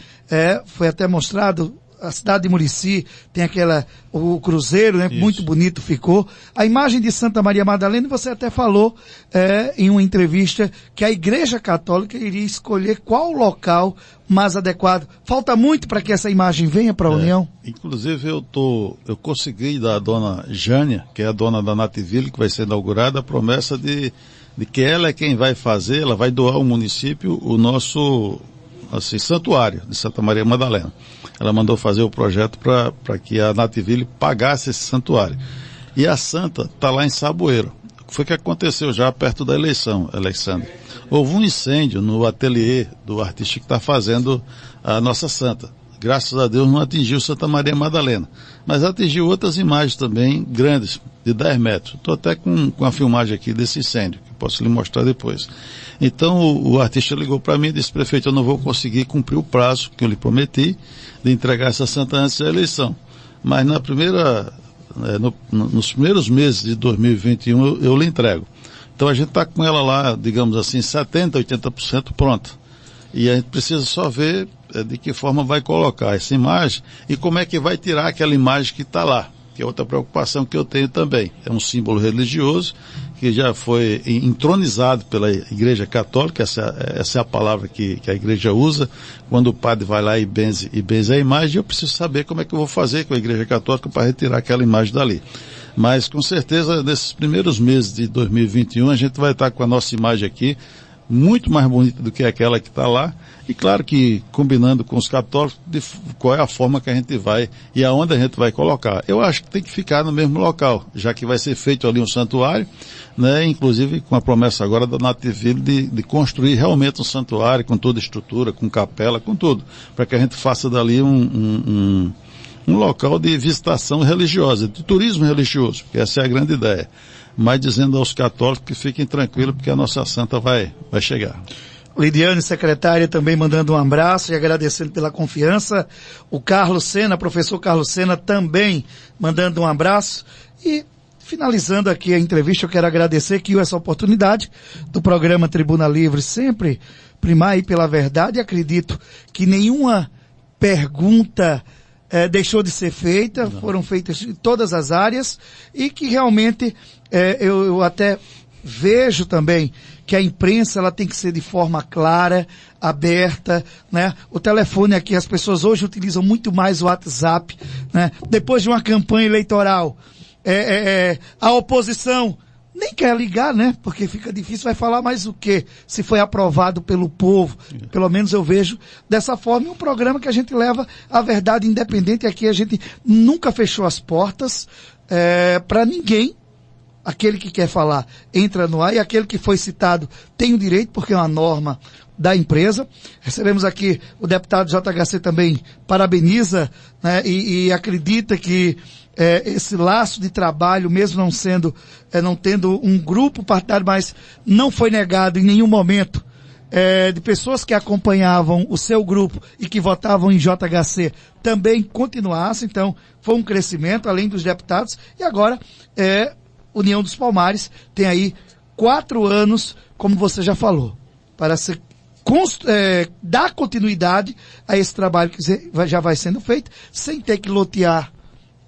foi até mostrado, a cidade de Murici tem o cruzeiro, né? Muito bonito ficou. A imagem de Santa Maria Madalena, você até falou em uma entrevista que a Igreja Católica iria escolher qual local mais adequado. Falta muito para que essa imagem venha para a União? Inclusive eu consegui da dona Jânia, que é a dona da Nativille, que vai ser inaugurada, a promessa de que ela é quem vai fazer, ela vai doar ao município o nosso santuário de Santa Maria Madalena. Ela mandou fazer o projeto para que a Nativille pagasse esse santuário. E a santa está lá em Saboeiro. O que foi que aconteceu já perto da eleição, Alexandre? Houve um incêndio no ateliê do artista que está fazendo a nossa santa. Graças a Deus não atingiu Santa Maria Madalena, mas atingiu outras imagens também grandes, de 10 metros. Estou até com a filmagem aqui desse incêndio, que posso lhe mostrar depois. Então o artista ligou para mim e disse: prefeito, eu não vou conseguir cumprir o prazo que eu lhe prometi de entregar essa santa antes da eleição. Mas nos primeiros meses de 2021 eu lhe entrego. Então a gente está com ela lá, digamos assim, 70%, 80% pronta. E a gente precisa só ver de que forma vai colocar essa imagem e como é que vai tirar aquela imagem que está lá, que é outra preocupação que eu tenho também. É um símbolo religioso que já foi entronizado pela Igreja Católica, essa é a palavra que a Igreja usa, quando o padre vai lá e benze a imagem. Eu preciso saber como é que eu vou fazer com a Igreja Católica para retirar aquela imagem dali. Mas com certeza nesses primeiros meses de 2021 a gente vai estar com a nossa imagem aqui, muito mais bonita do que aquela que está lá, e claro que combinando com os católicos de qual é a forma que a gente vai e aonde a gente vai colocar. Eu acho que tem que ficar no mesmo local, já que vai ser feito ali um santuário, né, inclusive com a promessa agora da Nativille de construir realmente um santuário com toda a estrutura, com capela, com tudo, para que a gente faça dali um local de visitação religiosa, de turismo religioso, porque essa é a grande ideia. Mas dizendo aos católicos que fiquem tranquilos, porque a nossa santa vai chegar. Lidiane, secretária, também mandando um abraço e agradecendo pela confiança. O Carlos Sena, professor Carlos Sena, também mandando um abraço. E finalizando aqui a entrevista, eu quero agradecer que essa oportunidade do programa Tribuna Livre sempre primar aí pela verdade. Acredito que nenhuma pergunta deixou de ser feita, foram feitas em todas as áreas, e que realmente eu até vejo também que a imprensa ela tem que ser de forma clara, aberta, né? O telefone aqui, as pessoas hoje utilizam muito mais o WhatsApp, né? Depois de uma campanha eleitoral, a oposição nem quer ligar, né? Porque fica difícil, vai falar mais o quê? Se foi aprovado pelo povo. Pelo menos eu vejo dessa forma. E um programa que a gente leva a verdade independente. Aqui a gente nunca fechou as portas para ninguém. Aquele que quer falar entra no ar, e aquele que foi citado tem o direito, porque é uma norma da empresa. Recebemos aqui o deputado JHC também, parabeniza, né, e acredita que esse laço de trabalho, mesmo não tendo um grupo partidário, mas não foi negado em nenhum momento de pessoas que acompanhavam o seu grupo e que votavam em JHC também continuasse. Então, foi um crescimento, além dos deputados. E agora, União dos Palmares tem aí 4 anos, como você já falou, para dar continuidade a esse trabalho que já vai sendo feito, sem ter que lotear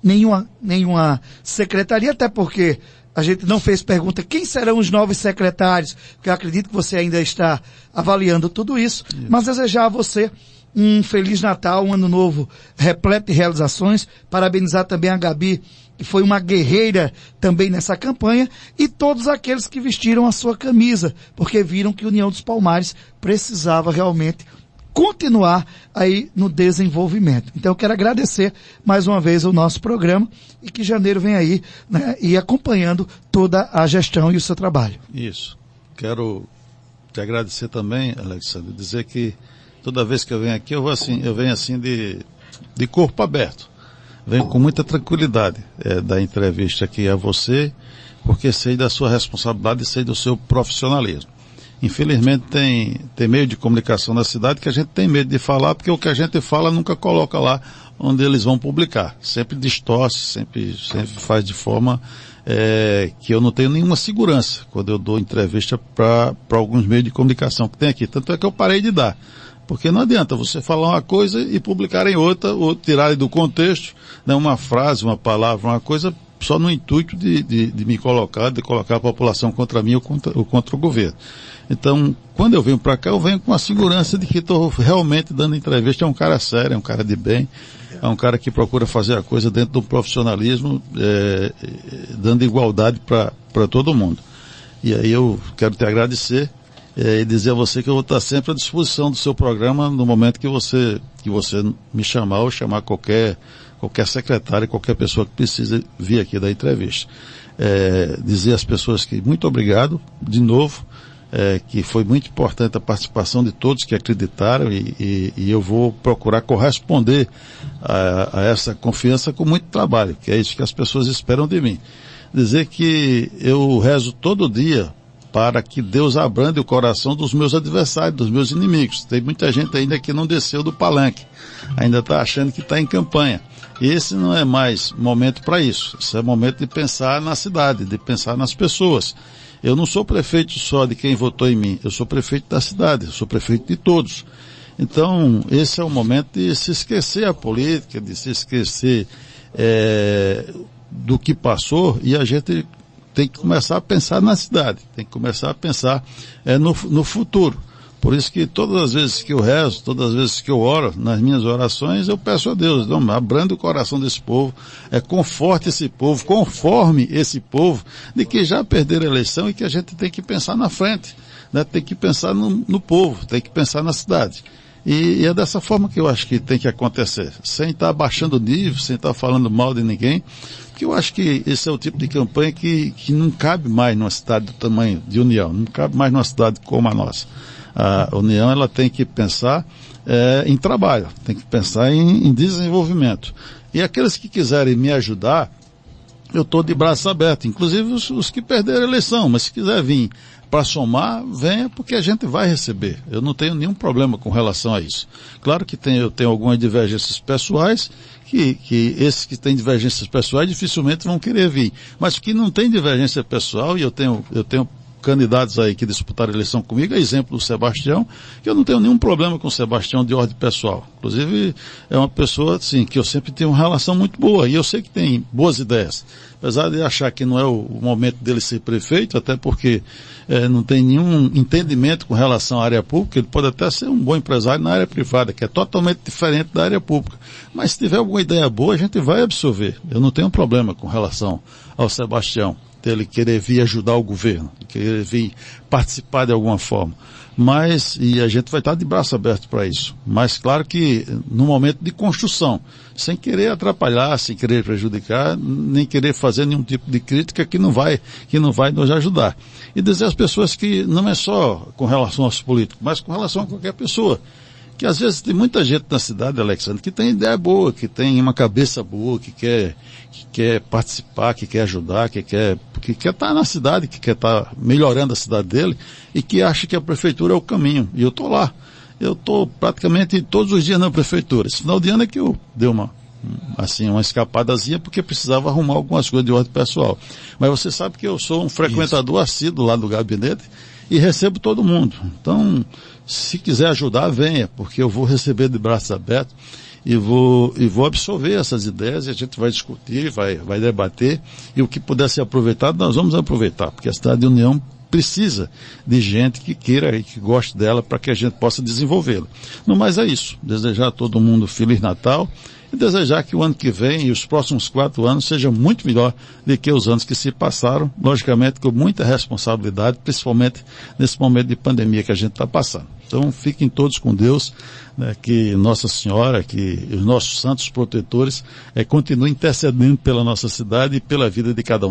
nenhuma secretaria, até porque a gente não fez pergunta quem serão os novos secretários, porque eu acredito que você ainda está avaliando tudo isso. Mas desejar a você um Feliz Natal, um Ano Novo repleto de realizações, parabenizar também a Gabi, que foi uma guerreira também nessa campanha, e todos aqueles que vestiram a sua camisa, porque viram que a União dos Palmares precisava realmente continuar aí no desenvolvimento. Então eu quero agradecer mais uma vez o nosso programa e que janeiro vem aí, né, e acompanhando toda a gestão e o seu trabalho. Isso. Quero te agradecer também, Alexandre, dizer que toda vez que eu venho aqui eu venho assim de corpo aberto. Venho com muita tranquilidade da entrevista aqui a você, porque sei da sua responsabilidade e sei do seu profissionalismo. Infelizmente tem meio de comunicação na cidade que a gente tem medo de falar, porque o que a gente fala nunca coloca lá onde eles vão publicar. Sempre distorce, sempre faz de forma que eu não tenho nenhuma segurança quando eu dou entrevista para alguns meios de comunicação que tem aqui. Tanto é que eu parei de dar. Porque não adianta você falar uma coisa e publicarem outra, ou tirarem do contexto, né, uma frase, uma palavra, uma coisa, só no intuito de me colocar, de colocar a população contra mim ou contra o governo. Então, quando eu venho para cá, eu venho com a segurança de que estou realmente dando entrevista. É um cara sério, é um cara de bem, é um cara que procura fazer a coisa dentro do profissionalismo, dando igualdade para todo mundo. E aí eu quero te agradecer e dizer a você que eu vou estar sempre à disposição do seu programa no momento que você me chamar ou chamar qualquer secretário, qualquer pessoa que precise vir aqui da entrevista. Dizer às pessoas que muito obrigado, de novo, que foi muito importante a participação de todos que acreditaram e eu vou procurar corresponder a essa confiança com muito trabalho, que é isso que as pessoas esperam de mim. Dizer que eu rezo todo dia para que Deus abrande o coração dos meus adversários, dos meus inimigos. Tem muita gente ainda que não desceu do palanque, ainda está achando que está em campanha. Esse não é mais momento para isso. Esse é momento de pensar na cidade, de pensar nas pessoas. Eu não sou prefeito só de quem votou em mim, eu sou prefeito da cidade, eu sou prefeito de todos. Então, esse é o momento de se esquecer a política, de se esquecer do que passou, e a gente tem que começar a pensar na cidade, tem que começar a pensar no futuro. Por isso que todas as vezes que eu rezo, todas as vezes que eu oro, nas minhas orações, eu peço a Deus, abranda o coração desse povo, conforte esse povo, conforme esse povo, de que já perderam a eleição e que a gente tem que pensar na frente, né? Tem que pensar no povo, tem que pensar na cidade. E é dessa forma que eu acho que tem que acontecer, sem estar baixando o nível, sem estar falando mal de ninguém, porque eu acho que esse é o tipo de campanha que não cabe mais numa cidade do tamanho de União, não cabe mais numa cidade como a nossa. A União, ela tem que pensar em trabalho, tem que pensar em desenvolvimento. E aqueles que quiserem me ajudar, eu estou de braços abertos, inclusive os que perderam a eleição, mas se quiser vir para somar, venha, porque a gente vai receber. Eu não tenho nenhum problema com relação a isso. Claro que eu tenho algumas divergências pessoais, que esses que têm divergências pessoais dificilmente vão querer vir. Mas que não tem divergência pessoal, e eu tenho candidatos aí que disputaram a eleição comigo, é exemplo do Sebastião, que eu não tenho nenhum problema com o Sebastião de ordem pessoal. Inclusive, é uma pessoa, assim, que eu sempre tenho uma relação muito boa, e eu sei que tem boas ideias. Apesar de achar que não é o momento dele ser prefeito, até porque não tem nenhum entendimento com relação à área pública, ele pode até ser um bom empresário na área privada, que é totalmente diferente da área pública. Mas se tiver alguma ideia boa, a gente vai absorver. Eu não tenho problema com relação ao Sebastião, ele querer vir ajudar o governo, querer vir participar de alguma forma. E a gente vai estar de braço aberto para isso. Mas claro que no momento de construção, sem querer atrapalhar, sem querer prejudicar, nem querer fazer nenhum tipo de crítica que não vai nos ajudar. E dizer às pessoas que não é só com relação aos políticos, mas com relação a qualquer pessoa que às vezes tem muita gente na cidade, Alexandre, que tem ideia boa, que tem uma cabeça boa, que quer participar, que quer ajudar, que quer estar na cidade, que quer estar melhorando a cidade dele e que acha que a prefeitura é o caminho. E eu estou lá. Eu estou praticamente todos os dias na prefeitura. Esse final de ano é que eu dei uma escapadazinha porque precisava arrumar algumas coisas de ordem pessoal. Mas você sabe que eu sou um frequentador assíduo lá do gabinete e recebo todo mundo. Então, se quiser ajudar, venha, porque eu vou receber de braços abertos e vou absorver essas ideias e a gente vai discutir, vai debater, e o que puder ser aproveitado, nós vamos aproveitar, porque a cidade de União precisa de gente que queira e que goste dela para que a gente possa desenvolvê-la. No mais é isso, desejar a todo mundo Feliz Natal e desejar que o ano que vem e os próximos 4 anos sejam muito melhor do que os anos que se passaram, logicamente com muita responsabilidade, principalmente nesse momento de pandemia que a gente está passando. Então fiquem todos com Deus, né, que Nossa Senhora, que os nossos santos protetores continuem intercedendo pela nossa cidade e pela vida de cada um.